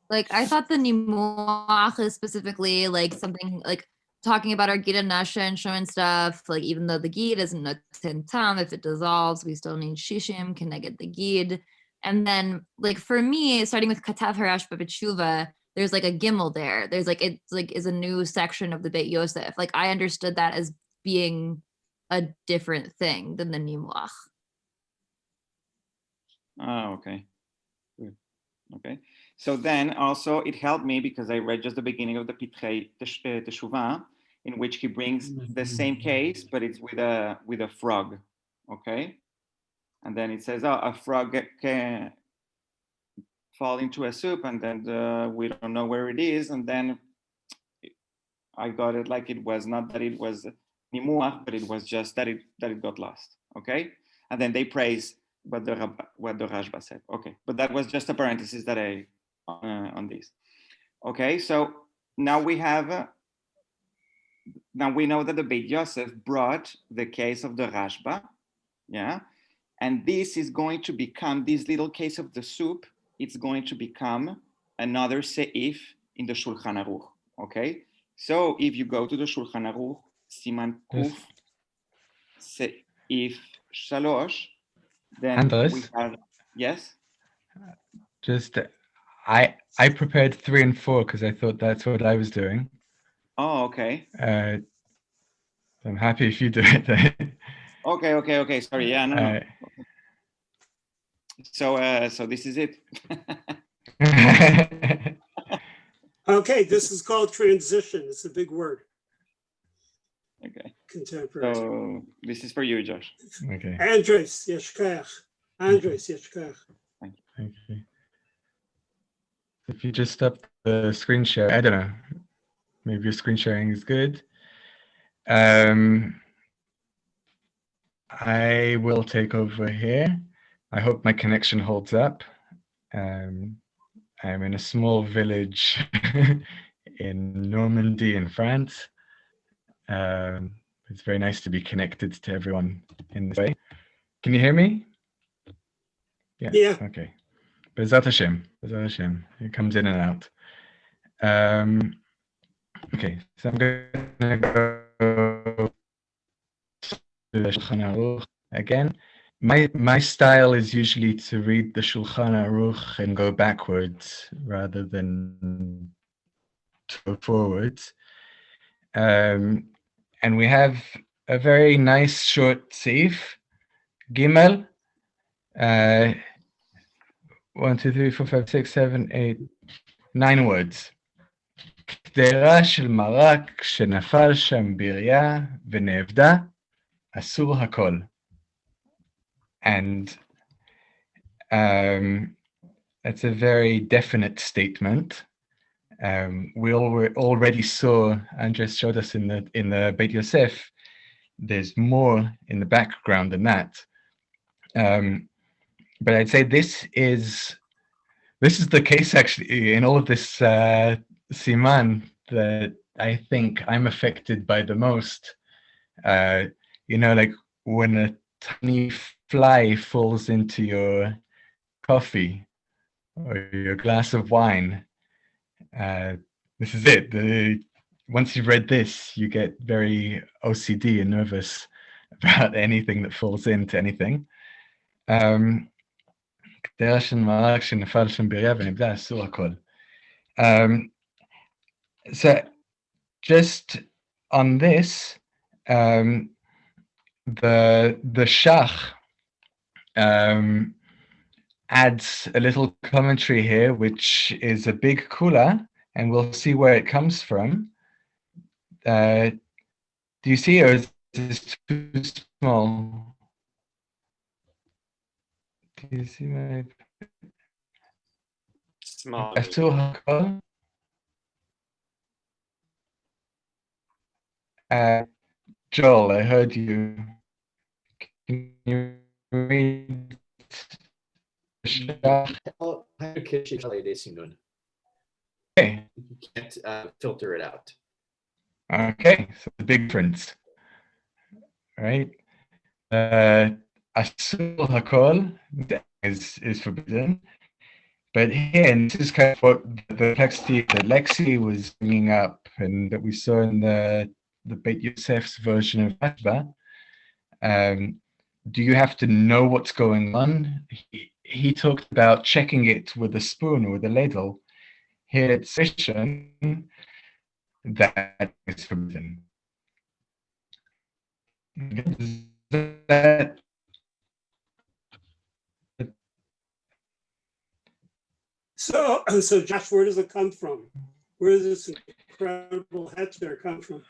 Like I thought the nimuach is specifically like something like talking about our gita nasha and showing stuff. Like even though the gid isn't a tintam, if it dissolves, we still need shishim. Can I get the gid? And then like for me, starting with katav harash b'betshuva, there's like a gimel there. There's like it's like is a new section of the Beit Yosef. Like I understood that as being a different thing than the nimuach. Oh, okay. Good. Okay. So then also it helped me because I read just the beginning of the Pitrei Teshuvah, in which he brings the same case, but it's with a frog. Okay. And then it says, oh, a frog can fall into a soup, and then we don't know where it is. And then I got it like it was not that it was nimuach, but it was just that it got lost. Okay. And then they praise what the Rashba said. Okay, but that was just a parenthesis that I on this. Okay, so now we have now we know that the Beit Yosef brought the case of the Rashba, yeah, and this is going to become this little case of the soup. It's going to become another seif in the Shulchan Aruch. Okay, so if you go to the Shulchan Aruch, Siman Kuf Seif Shalosh. Then Andres? we have, yes? Just, I prepared 3 and 4 because I thought that's what I was doing. Oh, okay. I'm happy if you do it. Okay. Sorry, yeah, no. So this is it. Okay, this is called transition. It's a big word. Okay. Contemporary. So this is for you, Josh. Okay. Andres, yeshkach. Andres, yeshkach. Thank you. If you just stop the screen share, I don't know. Maybe your screen sharing is good. I will take over here. I hope my connection holds up. I'm in a small village in Normandy in France. It's very nice to be connected to everyone in this way. Can you hear me? Yeah. Okay. Bezat Hashem. It comes in and out. Okay, so I'm going to go to the Shulchan Aruch again. My style is usually to read the Shulchan Aruch and go backwards rather than to go forwards. And we have a very nice short seif, Gimel. 1, 2, 3, 4, 5, 6, 7, 8, 9 words. קדרה של מרק שנפל שם בריה ונאבדה, אסור הכל. And that's a very definite statement. We already saw, Andres showed us in the Beit Yosef, there's more in the background than that. But I'd say this is the case actually in all of this Siman that I think I'm affected by the most. Like when a tiny fly falls into your coffee or your glass of wine. This is it. Once you've read this, you get very OCD and nervous about anything that falls into anything. So just on this, the Shach adds a little commentary here, which is a big kula, and we'll see where it comes from. Do you see, or is this too small? Do you see my Small. Asur Hakol? Joel, I heard you. Can you read Shach? Okay. You can't filter it out. Okay, so the big difference, right? Asur Hakol is forbidden, but here, and this is kind of what the complexity that Lexi was bringing up, and that we saw in the Beit Yosef's version of Rashba. Do you have to know what's going on? He talked about checking it with a spoon or with a ladle. Here it's Sishan, that is forbidden. So Josh, where does it come from? Where does this incredible heter come from?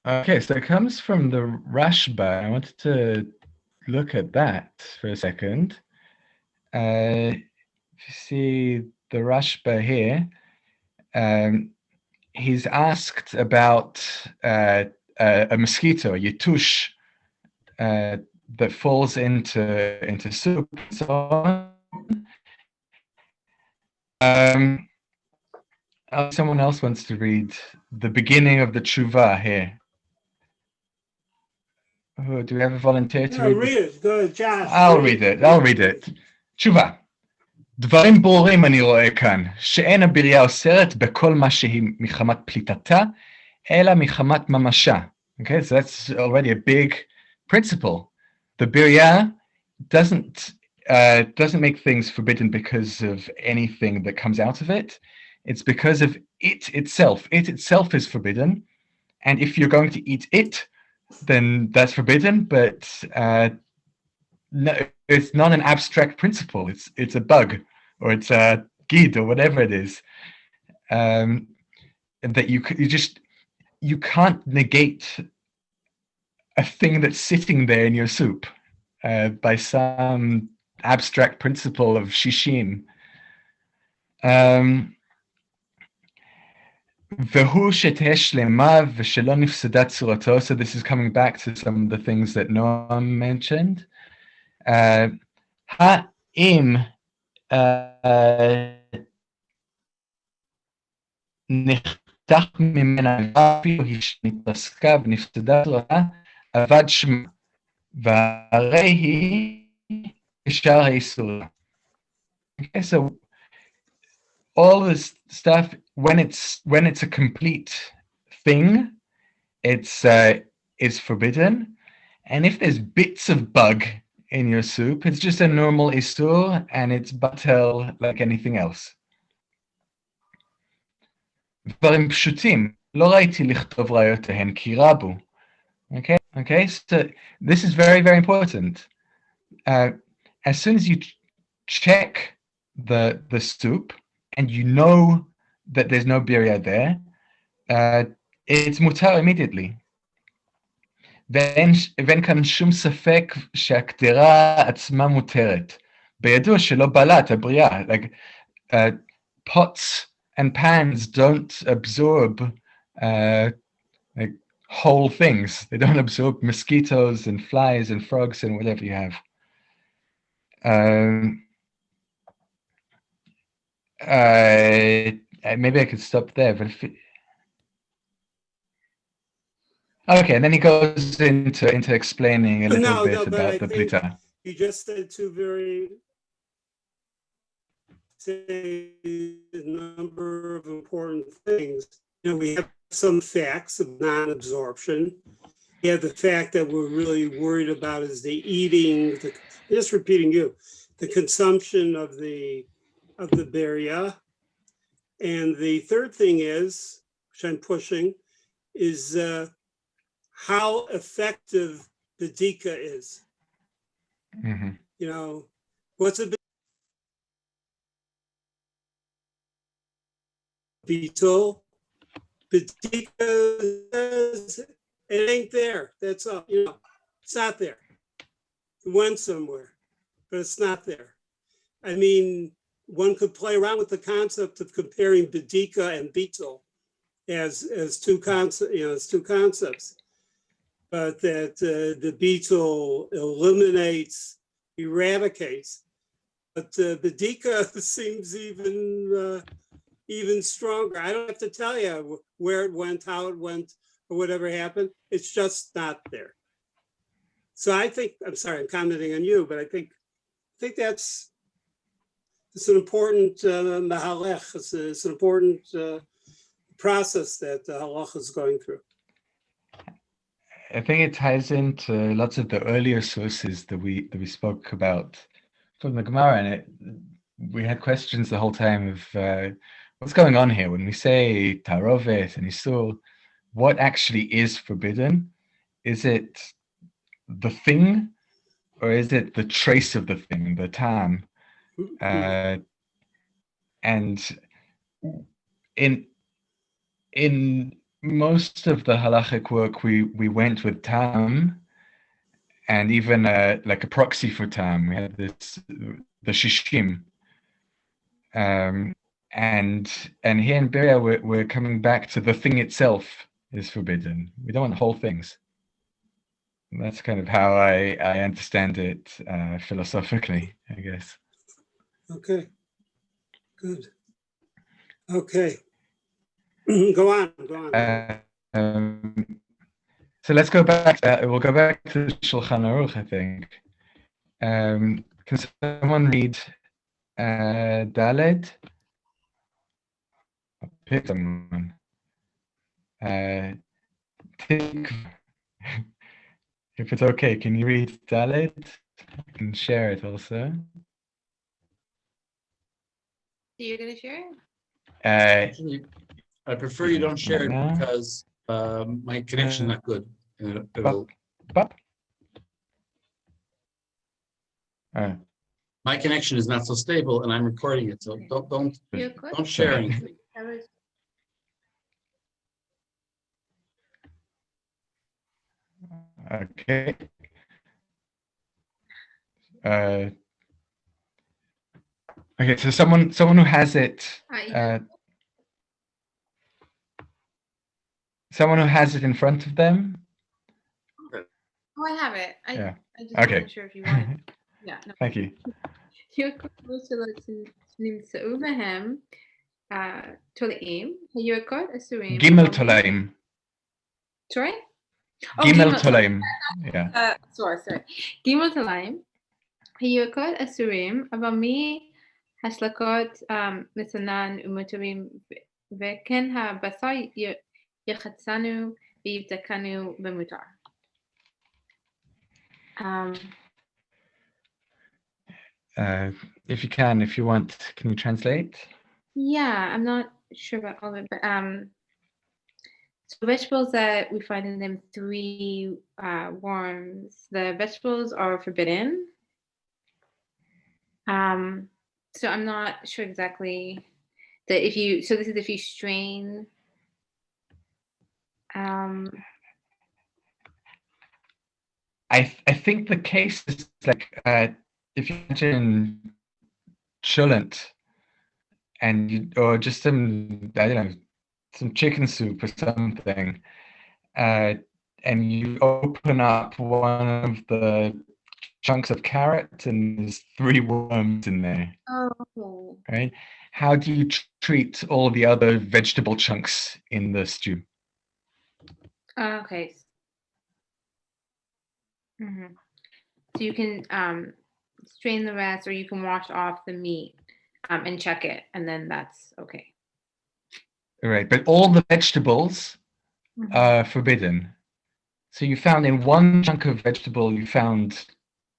Okay, so it comes from the Rashba. I wanted to look at that for a second. If you see the Rashba here, he's asked about a mosquito, a yitush, that falls into soup and so on. Someone else wants to read the beginning of the tshuva here. Oh, do we have a volunteer to read? Read it. Go ahead, Josh. I'll read it. תשובה. דברים ברורים אני רואה כאן, שאין הבריאה אוסרת בכל מה שהיא מחמת פליטתה, אלא מחמת ממשה. Okay, so that's already a big principle. The Birya doesn't make things forbidden because of anything that comes out of it. It's because of it itself. It itself is forbidden, and if you're going to eat it, then that's forbidden, but no, it's not an abstract principle. It's a bug, or it's a gid, or whatever it is. That you can't negate a thing that's sitting there in your soup by some abstract principle of shishim. So this is coming back to some of the things that Noam mentioned. Ha'im נחתך ממנה אפילו התרסקה ונפסדה צורתה, אבד שמה, והרי היא כשאר האיסורה. Okay, so all this stuff, when it's a complete thing, it's is forbidden, and if there's bits of bug in your soup, it's just a normal isur, and it's batel like anything else. דברים פשוטים, לא ראיתי לכתוב ראיותיהן כי רבו. Okay, so this is very, very important. As soon as you check the soup, and you know that there's no birya there, it's mutar immediately. ואין כאן שום ספק שהקדרה עצמה מותרת. בידוע שלא בלט הבריאה. Like, pots and pans don't absorb like whole things. They don't absorb mosquitoes and flies and frogs and whatever you have. Maybe I could stop there, but okay, and then he goes into explaining a little bit about the plita. You just said a number of important things. We have some facts of non-absorption. We have the fact that we're really worried about is the eating, just repeating the consumption of the birya. And the third thing is which I'm pushing, is how effective Badika is. Mhm. You know, what's a Beetle? Badika says it ain't there. That's all. You know, it's not there. It went somewhere, but it's not there. I mean, one could play around with the concept of comparing Badika and Beetle as two concepts, you know, as two concepts, but that the Beetle eliminates, eradicates, but Badika seems even stronger. I don't have to tell you where it went, how it went, or whatever happened. It's just not there. So I think, I'm sorry, I'm commenting on you, but I think it's an important mahalech. It's an important process that the halacha is going through. I think it ties into lots of the earlier sources that we spoke about from the Gemara, and we had questions the whole time of what's going on here when we say tarovet and isur. What actually is forbidden? Is it the thing, or is it the trace of the thing, the tam? And in most of the halachic work, we went with tam, and even like a proxy for tam. We had the shishim, and here in Beria we're coming back to the thing itself is forbidden. We don't want whole things. That's kind of how I understand it philosophically, I guess. Okay, good. Okay, go on. So let's go back. We'll go back to Shulchan Aruch, I think. Can someone read Daled? I'll pick someone. If it's okay, can you read Daled? I can share it also. You're gonna share it? Actually, I prefer you don't share it Yeah. because my connection is not good. It'll, my connection is not so stable, and I'm recording it, so don't share anything. Okay. Okay, so someone who has it, someone who has it in front of them. Oh, I have it. I just Okay. wasn't sure if you wanted. Yeah. No. Thank you. נמצאו בהם תולעים, הירקות אסורים. Gimel Tolaim. Sorry? Gimel Tolaim. Yeah. Sorry. גימל תולעים, הירקות אסורים, אבל מהשלכות מסנן ומותרים, וכן הבשר יחצנו ויבדקנו במותר. If you want, can you translate? Yeah, I'm not sure about all of it, but so vegetables that we find in them 3 worms, the vegetables are forbidden. So I'm not sure exactly that if you, so this is if you strain. I think the case is like if you imagine cholent and or just some, I don't know, some chicken soup or something, and you open up one of the chunks of carrot and there's 3 worms in there. Oh. Right? How do you treat all the other vegetable chunks in the stew? Okay. So you can strain the rest, or you can wash off the meat and check it, and then that's okay. Right, but all the vegetables are forbidden. So you found in one chunk of vegetable, you found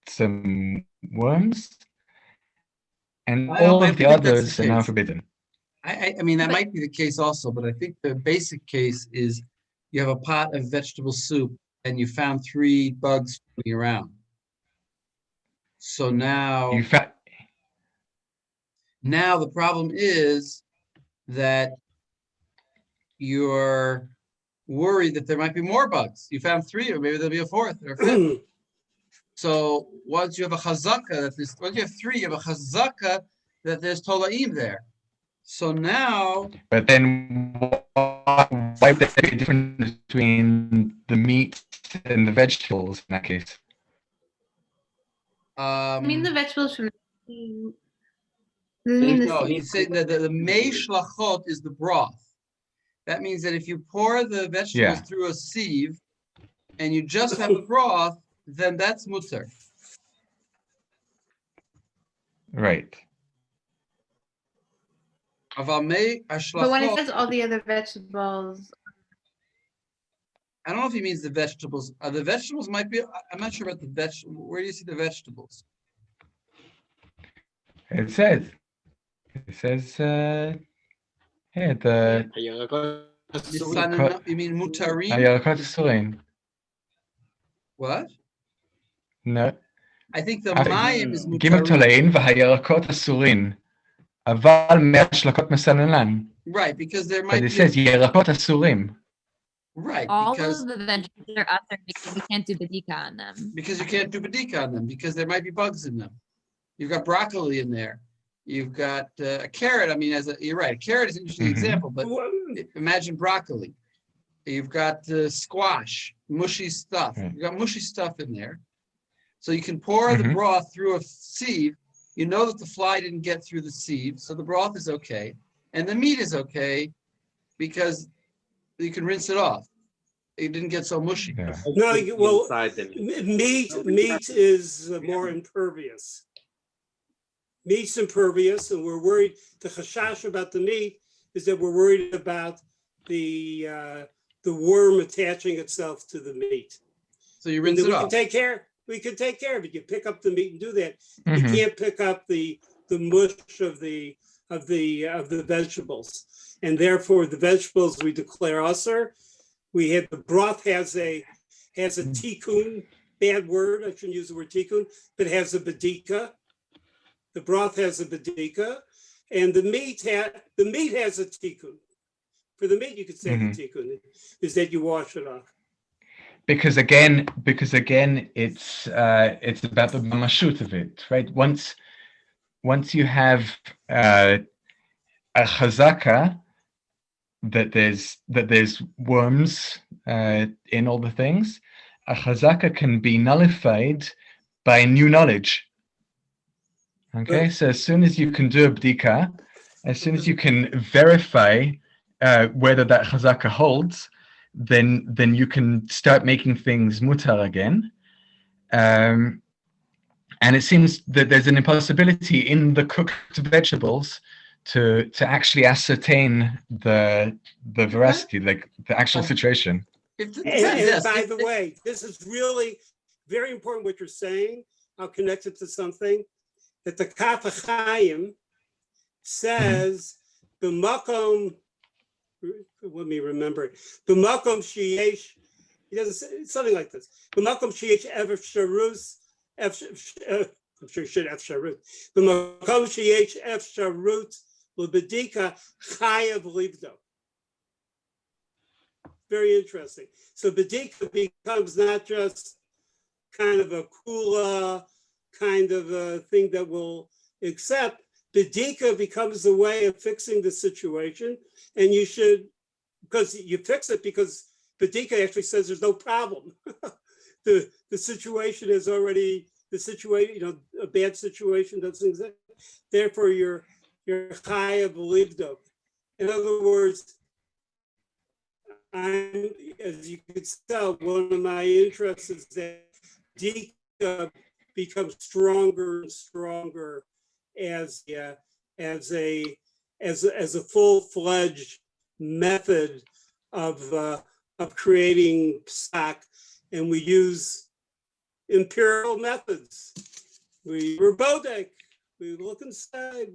some worms, and all of the others are now forbidden. I mean, that might be the case also, but I think the basic case is you have a pot of vegetable soup and you found 3 bugs swimming around. So now, You fa- now the problem is that you're worried that there might be more bugs. You found 3, or maybe there'll be a 4th or a 5th. So once you have a chazaka, once you have 3, you have a chazaka that there's tolaim there. So now, But then why would there be a difference between the meat and the vegetables in that case? I mean the vegetables from the no, he's saying that the mei shlachot is the broth. That means that if you pour the vegetables Yeah. through a sieve and you just have the broth, then that's mutter. Right. But when it I says all the other vegetables, don't know if he means the vegetables. The vegetables might be, I'm not sure about the vegetables. Where do you see the vegetables? It says, here, the You mean mutarim? הירקות אסורים. What? No. I think the mayim is ג' mutarim. תולעים והירקות אסורים. אבל מהשלקות מסננן. Right, because there But might it be. says ירקות אסורים. Right, All because of the vegetables are other because we can't do badika on them. because you can't do badika on them because there might be bugs in them. You've got broccoli in there. You've got a carrot. I mean, you're right. A carrot is an interesting example, but imagine broccoli. You've got squash, mushy stuff. Right. You've got mushy stuff in there. So you can pour the broth through a sieve. You know that the fly didn't get through the sieve, so the broth is okay. And the meat is okay because you can rinse it off. It didn't get so mushy. Yeah. No, well, meat is more impervious. Meat's impervious, and we're worried. The chashash about the meat is that we're worried about the worm attaching itself to the meat. So you rinse it we off. can take care. We can take care of it. You pick up the meat and do that. You Mhm. can't pick up the mush of the vegetables, and therefore the vegetables we declare usher. We have the broth has a tikkun, bad word. I shouldn't use the word tikkun, but it has a badika. The broth has a badika, and the meat has a tikkun. For the meat, you could say the tikkun is that you wash it off. Because again, it's about the mamashut of it, right? Once you have a chazaka that there's worms in all the things, a chazaka can be nullified by new knowledge. Okay, so as soon as you can do a bdika, as soon as you can verify whether that chazaka holds, then you can start making things mutar again. And it seems that there's an impossibility in the cooked vegetables to actually ascertain the veracity, like the actual situation. And by the way, this is really very important what you're saying. I'll connect it to something that the Kaf HaChaim says, b'makom, let me remember it, b'makom sheyesh, he doesn't say something like this, b'makom sheyesh efsharus, I'm sure you should efsharut, b'makom sheyesh efsharut l'bedika chayav livdo. Very interesting. So bedika becomes not just kind of a kula, kind of a thing that will accept. Bedika becomes the way of fixing the situation, and you should, because you fix it because Bedika actually says there's no problem. the situation is already the situation. A bad situation doesn't exist. Therefore, you're chayav livdo. In other words, as you can tell, one of my interests is that Dika becomes stronger and stronger as a full-fledged method of creating stock, and we use empirical methods. We're bodek. We look inside.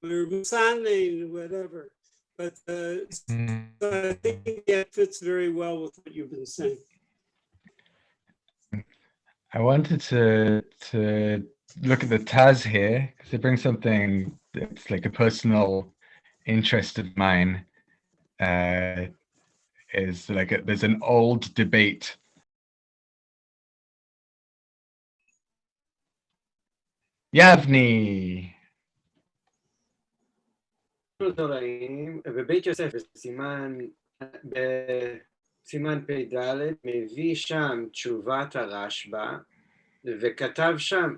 or Musanin, whatever. But so I think that fits very well with what you've been saying. I wanted to look at the Taz here because it brings something that's like a personal interest of mine. Is like there's an old debate. Yavni. בבית יוסף בסימן פ"ד מביא שם תשובת הרשב"א וכתב שם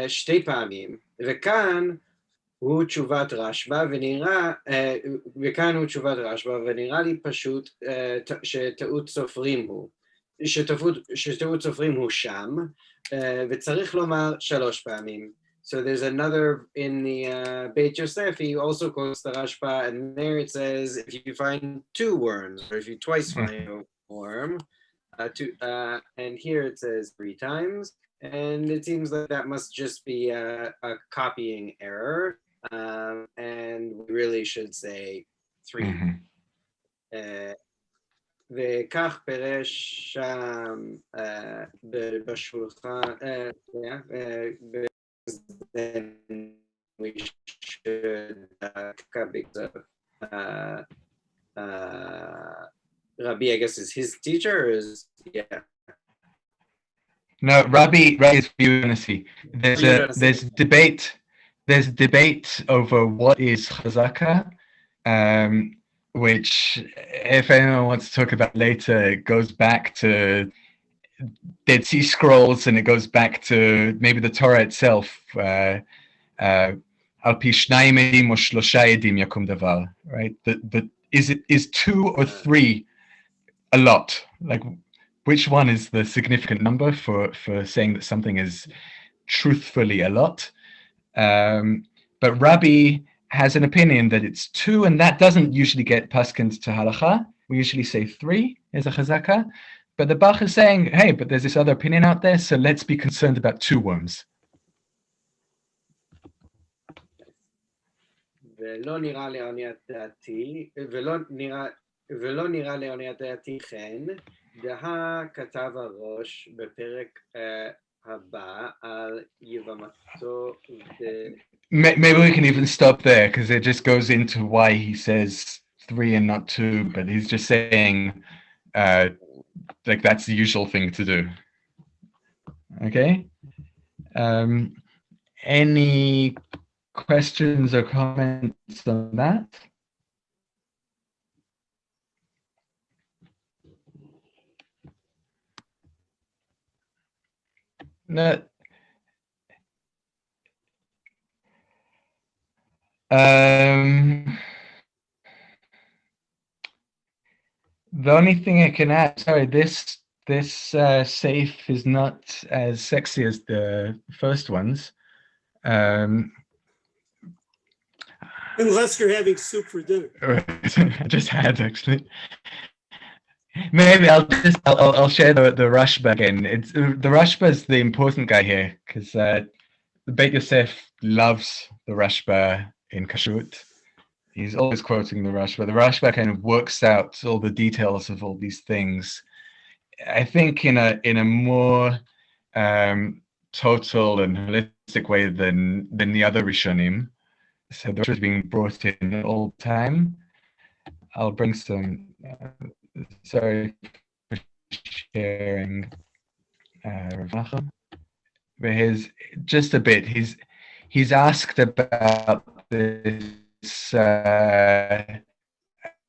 שתי פעמים, וכאן הוא תשובת רשב"א ונראה לי פשוט שטעות סופרים הוא שם, וצריך לומר 3 פעמים. So there's another in the Beit Yosef, he also quotes the Rashba, and there it says, if you find 2 worms, or if you twice find a worm, and here it says 3 times, and it seems like that must just be a copying error, and we really should say 3. וכך פירש שם בשולחן, then we should Rabbi, I guess, is his teacher, or is No, Rabbi is Yudanasi. There's debate over what is chazaka, which, if anyone wants to talk about later, it goes back to Dead Sea Scrolls, and it goes back to maybe the Torah itself. Al pi shnayim edim or shlosha edim yakum davar. Right? Is 2 or 3 a lot? Like, which one is the significant number for saying that something is truthfully a lot? But Rabbi has an opinion that it's 2, and that doesn't usually get paskined to halacha. We usually say 3 is a chazaka. But the Bach is saying, hey, but there's this other opinion out there, so let's be concerned about 2 worms. ולא נראה לעוניית דעתי כן, כתב הראש בפרק הבא על יבמתו. Maybe we can even stop there, because it just goes into why he says 3 and not 2, but he's just saying, like, that's the usual thing to do. Okay. Any questions or comments on that? No. The only thing I can add, sorry, this safe is not as sexy as the first ones. Unless you're having soup for dinner. I just had, actually. Maybe I'll share the Rashba again. The Rashba is the important guy here, because the Beit Yosef loves the Rashba in Kashrut. He's always quoting the Rashba. The Rashba kind of works out all the details of all these things. I think in a more total and holistic way than the other Rishonim. So the Rashba is being brought in all the time. I'll bring some. Sorry for sharing. But just a bit. He's asked about this.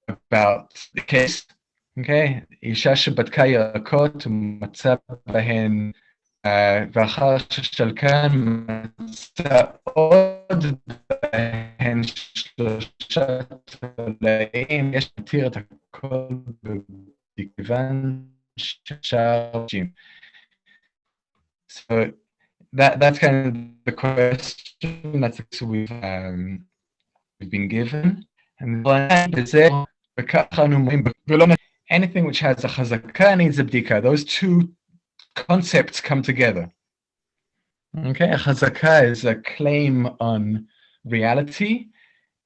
About the case, okay? אישה שבדקה ירקות ומצא בהן ואחר ששלקן מצא עוד בהן 3 תולעים, יש להתיר את הכל בכיוון ששאר. So that's kind of the question. That's what we've been given, and anything which has a chazaka needs a bdika. Those 2 concepts come together. Okay, a chazaka is a claim on reality,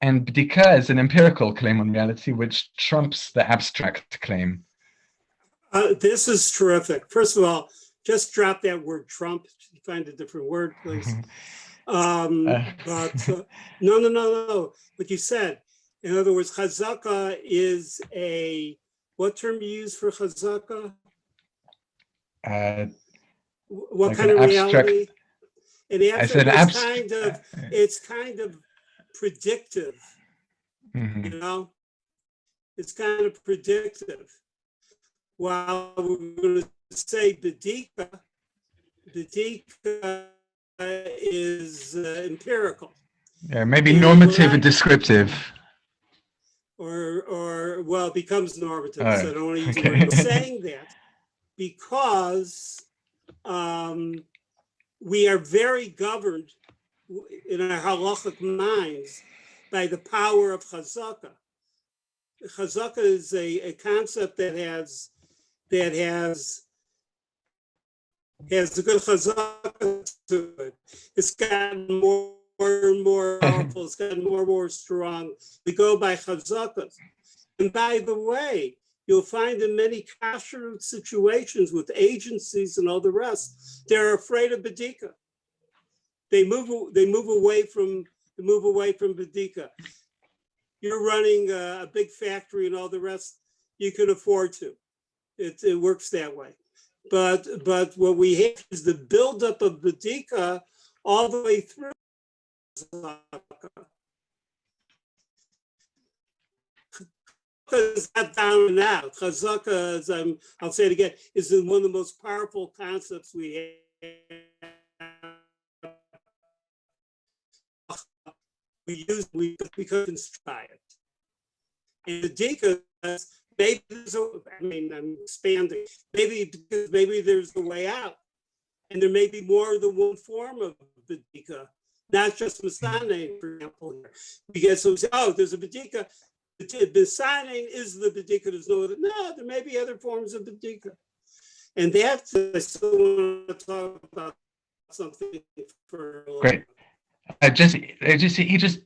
and bdika is an empirical claim on reality, which trumps the abstract claim. This is terrific. First of all, just drop that word Trump. Find a different word, please. No. What you said, in other words, chazaka is what term you use for chazaka? What Like kind an of abstract- reality? An I said abstract abstract. it's kind of predictive, Mhm. you know? It's kind of predictive. While we're going to say B'dika is empirical. Yeah, maybe And normative we're and descriptive. Or well, it becomes normative. Oh, So I don't want to use the okay. word. Saying that because we are very governed in our halachic minds by the power of chazaka. Chazaka is a concept that has a good chazaka to it. It's gotten more and more powerful. It's gotten more and more strong. We go by chazakas. And by the way, you'll find in many kashrut situations with agencies and all the rest, they're afraid of B'dika. They move away from B'dika. You're running a big factory and all the rest, you can afford to. It works that way. But what we have is the buildup of B'dika all the way through. Is not down and out. Chazaka, I'll say it again, is one of the most powerful concepts we have. We could construct it. And the Dika, maybe I'm expanding. Maybe there's a way out. And there may be more than one form of B'dika, not just Masane, for example. Because there's a B'dika. B'sanein is the B'dika. There's no other. No, there may be other forms of B'dika. And that's, I still want to talk about something for a little Great. He just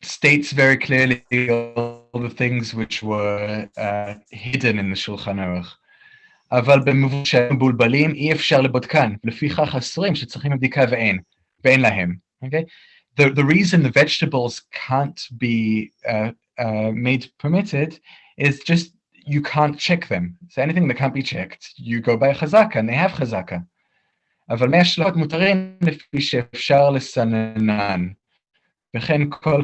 states very clearly all the things which were hidden in the Shulchan Aruch. אבל במבושלים מבולבלים אי אפשר לבודקן, לפיכך אסורים שצריכים בדיקה ואין להם. Okay? The reason the vegetables can't be made permitted is just you can't check them. So anything that can't be checked, you go by chazaka, and they have chazaka. אבל מי השלכות מותרים לפי שאפשר לסננן. וכן כל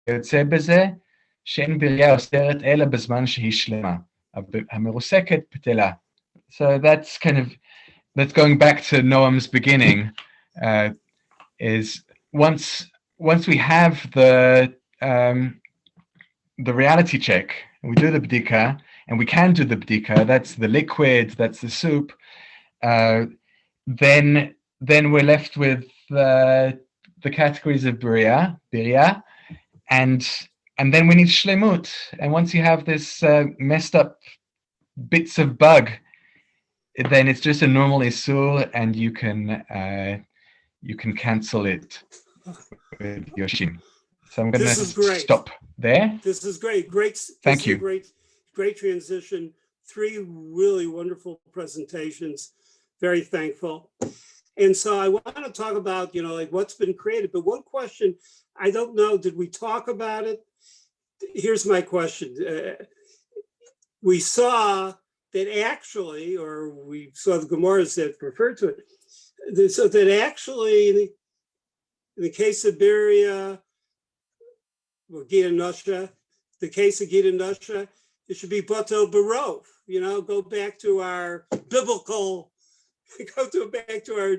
יוצא בזה שאין בריאה אוסרת אלא בזמן שהיא שלמה. המרוסקת פתלה. So that's going back to Noam's beginning, is once we have the reality check, and we do the bdika, and we can do the bdika, that's the liquid, that's the soup, then we're left with the categories of birya, and then we need shlemut. And once you have this messed up bits of bug, then it's just a normal isur, and you can cancel it with Yoshim. So I'm going to stop there. This is great. Thank you. Great transition. 3 really wonderful presentations. Very thankful. And so I want to talk about, like what's been created. But one question, I don't know, did we talk about it? Here's my question. We saw that actually, or we saw the Gemaras that referred to it, so that actually in the case of Beria, or Gita Nasha, the case of Gita Nasha, it should be Batel Barov, go back to our biblical, back to our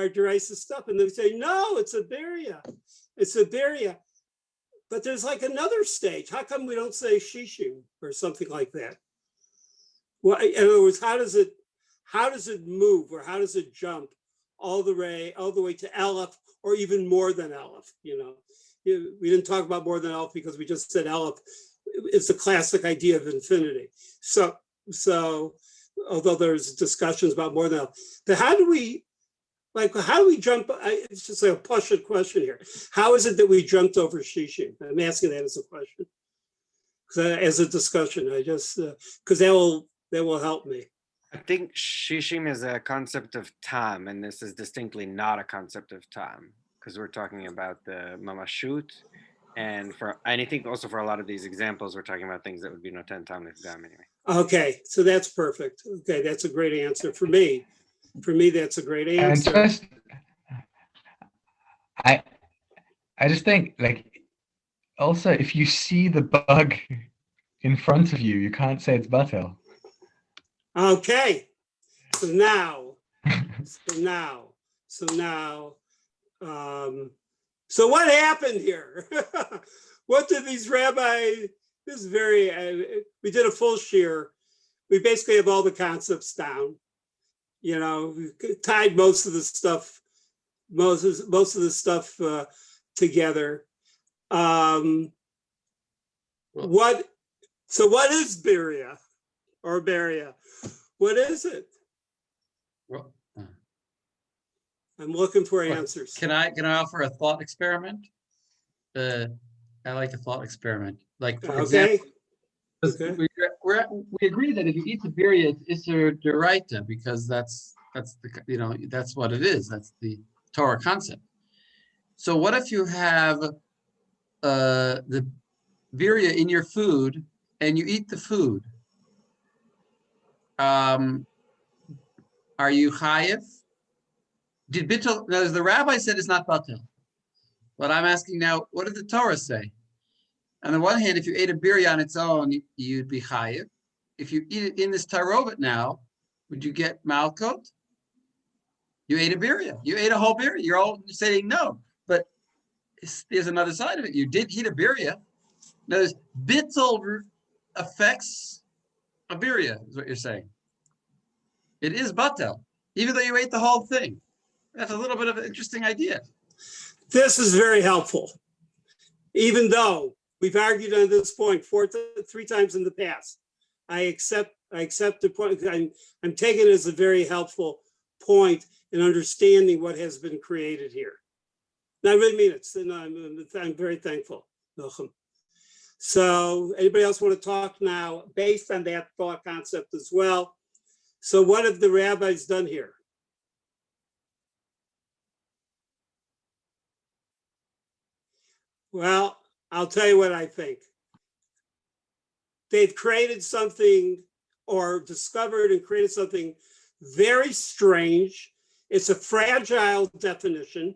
derisa stuff. And they say, no, it's a Beria. It's a Beria. But there's like another stage. How come we don't say Shishu or something like that? Well, in other words, how does it move, or how does it jump all the way to Aleph, or even more than Aleph? We didn't talk about more than Aleph because we just said Aleph is the classic idea of infinity. So although there's discussions about more than Aleph, but like, how do we jump? It's just like a Pashut question here. How is it that we jumped over Shishim? I'm asking that as a question, as a discussion. I just, because that will help me. I think shishim is a concept of tam, and this is distinctly not a concept of tam, because we're talking about the mamashut, and I think also for a lot of these examples, we're talking about things that would be noten tam nifgam anyway. Okay, so that's perfect. Okay, that's a great answer for me. For me, that's a great answer. And just, I just think, like, also, if you see the bug in front of you, you can't say it's batel. Okay, so now, so what happened here? What did these rabbis? This is very. We did a full shear. We basically have all the concepts down. You know, we tied most of the stuff together. What is Beria or Beria? What is it? Well, I'm looking for answers. Can I offer a thought experiment? I like a thought experiment. Like, for example, we agree that if you eat the birya, it's a deraita, because that's the that's what it is. That's the Torah concept. So what if you have the birya in your food and you eat the food? Are you chayiv? Did bittul? Now, the rabbi said it's not batel, but I'm asking now, what did the Torah say? On the one hand, if you ate a birya on its own, you'd be chayiv. If you eat it in this tarovat now, would you get malkot? You ate a birya. You ate a whole birya. You're all saying no, but there's another side of it. You did eat a birya. Now, bittul affects a birya, is what you're saying. It is batel, even though you ate the whole thing. That's a little bit of an interesting idea. This is very helpful, even though we've argued on this point three times in the past. I accept the point. I'm taking it as a very helpful point in understanding what has been created here. And I really mean it. And I'm very thankful, Noam. So anybody else want to talk now based on that thought concept as well? So what have the rabbis done here? Well, I'll tell you what I think. They've created something, or discovered and created something very strange. It's a fragile definition.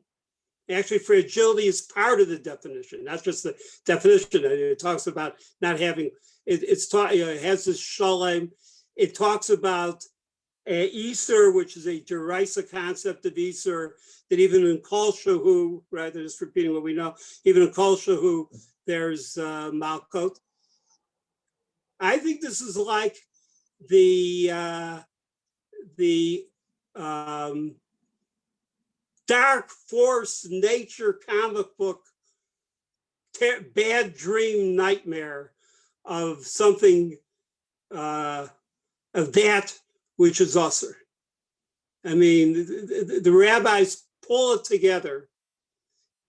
Actually, fragility is part of the definition, not just the definition. It talks about not having, it has this shalom. It talks about Easter, which is a derisive concept of Easter, that even in Kol Shahu, rather than just repeating what we know, even in Kol Shahu, there's Malkot. I think this is like the dark force nature comic book bad dream nightmare of something of that which is usher. I mean, the rabbis pull it together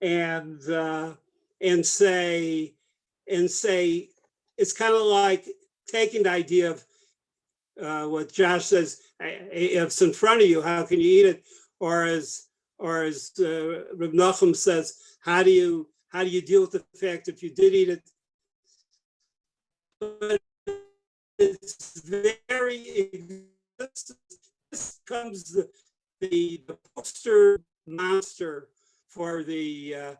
and say it's kind of like taking the idea of what Josh says, if it's in front of you, how can you eat it? Or as Reb Noam says, how do you deal with the fact if you did eat it? But it's very, this comes the poster monster for the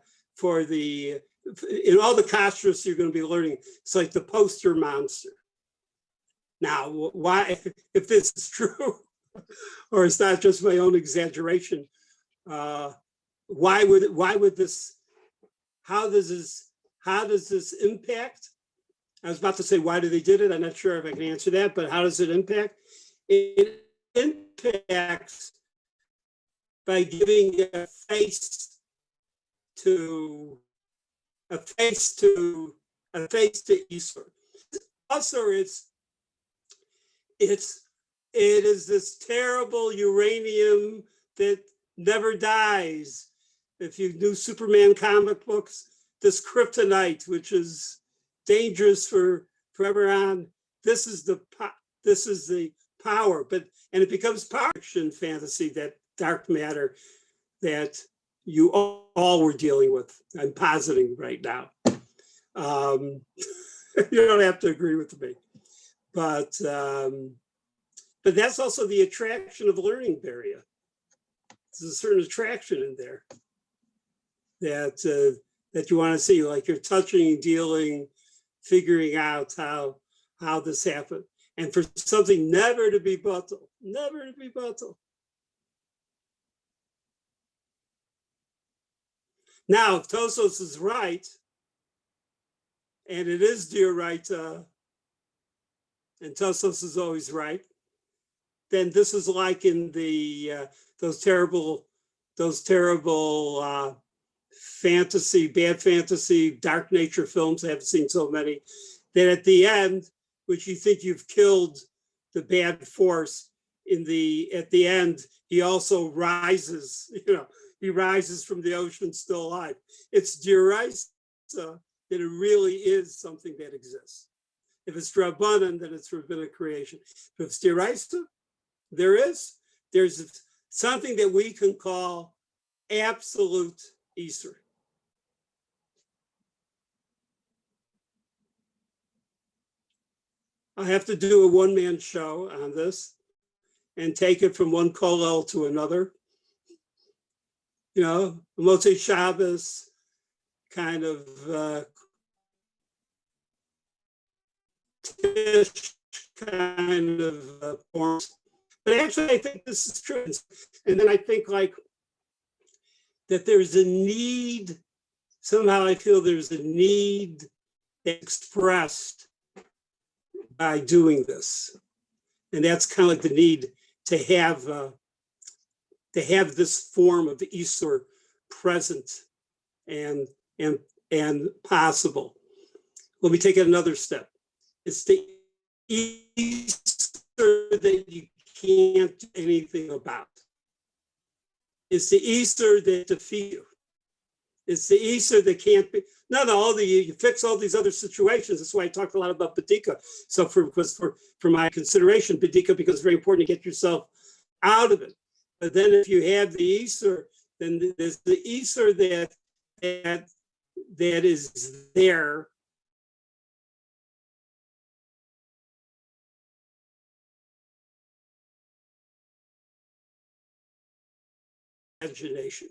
in all the kashrus you're going to be learning. It's like the poster monster. Now, why, if this is true, or it's not just my own exaggeration, why would this? How does this impact? I was about to say, why do they did it? I'm not sure if I can answer that, but how does it impact? It impacts by giving a face to Easter. Also, it is this terrible uranium that never dies. If you knew Superman comic books, this kryptonite, which is dangerous for forever on, this is the power. And it becomes power fiction fantasy, that dark matter that you all were dealing with. I'm positing right now. You don't have to agree with me, but that's also the attraction of learning, Beria. There's a certain attraction in there that you want to see, like you're touching, dealing, figuring out how this happened, and for something never to be bottled, never to be bottled. Now, if Tosos is right, and it is dear right, and Tosos is always right, then this is like in the those terrible fantasy, bad fantasy, dark nature films. I haven't seen so many. That at the end, which you think you've killed the bad force, at the end, he also rises. He rises from the ocean still alive. It's deraisa that it really is something that exists. If it's drabanan, then it's rabbinic creation. If it's deraisa, there's something that we can call absolute Easter. I have to do a one-man show on this and take it from one kollel to another. Motzei Shabbos kind of Tish kind of forms. But actually, I think this is true. And then I think that there's a need, somehow I feel there's a need expressed by doing this. And that's kind of like the need to have this form of Easter present and possible. Let me take it another step. It's the Easter that you can't do anything about. It's the Easter that defeats you. It's the Easter that can't be. You fix all these other situations. That's why I talked a lot about Badika. So for my consideration, Badika becomes very important to get yourself out of it. But then if you have the Easter, then there's the Easter that is there. Imagination.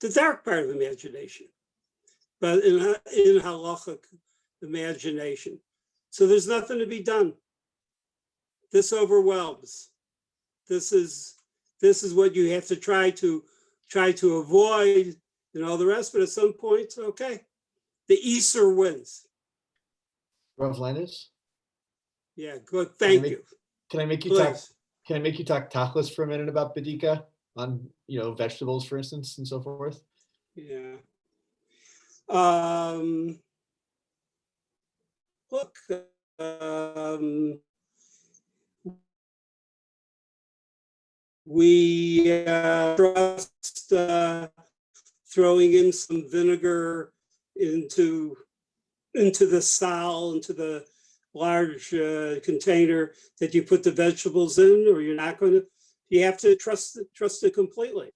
The dark part of imagination, but in halachic imagination. So there's nothing to be done. This overwhelms. This is what you have to try to avoid and all the rest. But at some point, okay, the Easter wins. Rav Lennis? Yeah, good. Thank you. Can I make you Please. talk? Can I make you talk tachlis for a minute about Badika on vegetables, for instance, and so forth? Yeah. Look. We trust throwing in some vinegar into the sal, into the large container that you put the vegetables in, or you're not going to. You have to trust it completely.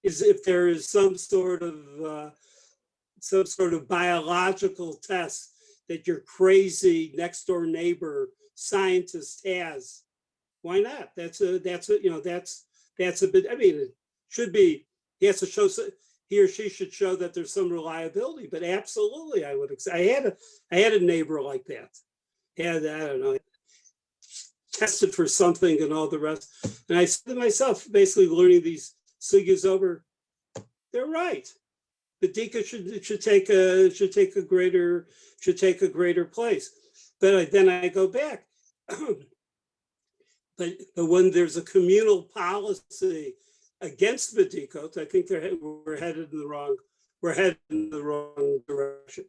If there is some sort of biological test that your crazy next door neighbor scientist has, why not? That's a bit. I mean, it should be. He has to show. He or she should show that there's some reliability. But absolutely, I would. I had a neighbor like that. I don't know, tested for something and all the rest. And I said to myself, basically learning these sugyas over, they're right. Badika should take a greater place. But then I go back. But when there's a communal policy against Badikot, I think we're headed in the wrong direction.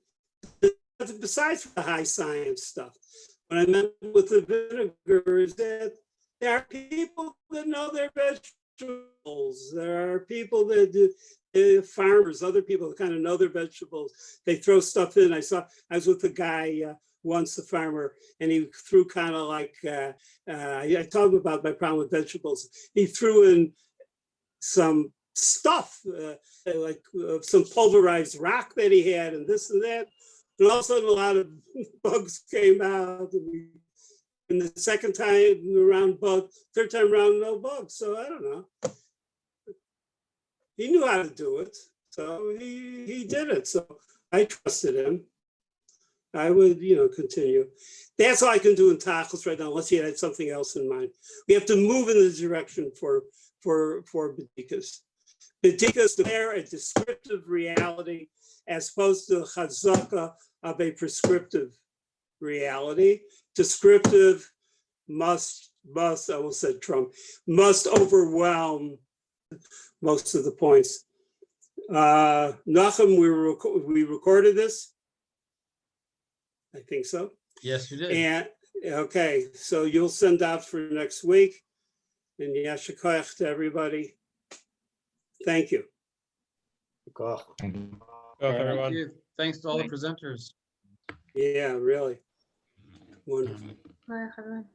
Besides the high science stuff, what I meant with the vinegar is that there are people that know their vegetables vegetables. There are people that do, farmers, other people that kind of know their vegetables. They throw stuff in. I was with a guy once, a farmer, and he threw kind of like, I told him about my problem with vegetables. He threw in some stuff, like some pulverized rock that he had and this and that. And all of a sudden, a lot of bugs came out. And the second time around, third time around, no bugs. So I don't know. He knew how to do it. So he did it. So I trusted him. I would, continue. That's all I can do in Tachlis right now, unless you had something else in mind. We have to move in the direction for Bedikas. Bedikas declare a descriptive reality as opposed to the chazaka of a prescriptive reality. Descriptive must, I will say Trump, must overwhelm most of the points. Nachum, we recorded this? I think so. Yes, you did. And okay, so you'll send out for next week. And yasher koach to everybody. Thank you. Thank you. Thanks to all the presenters. Yeah, really. Wonderful. Bye, everyone.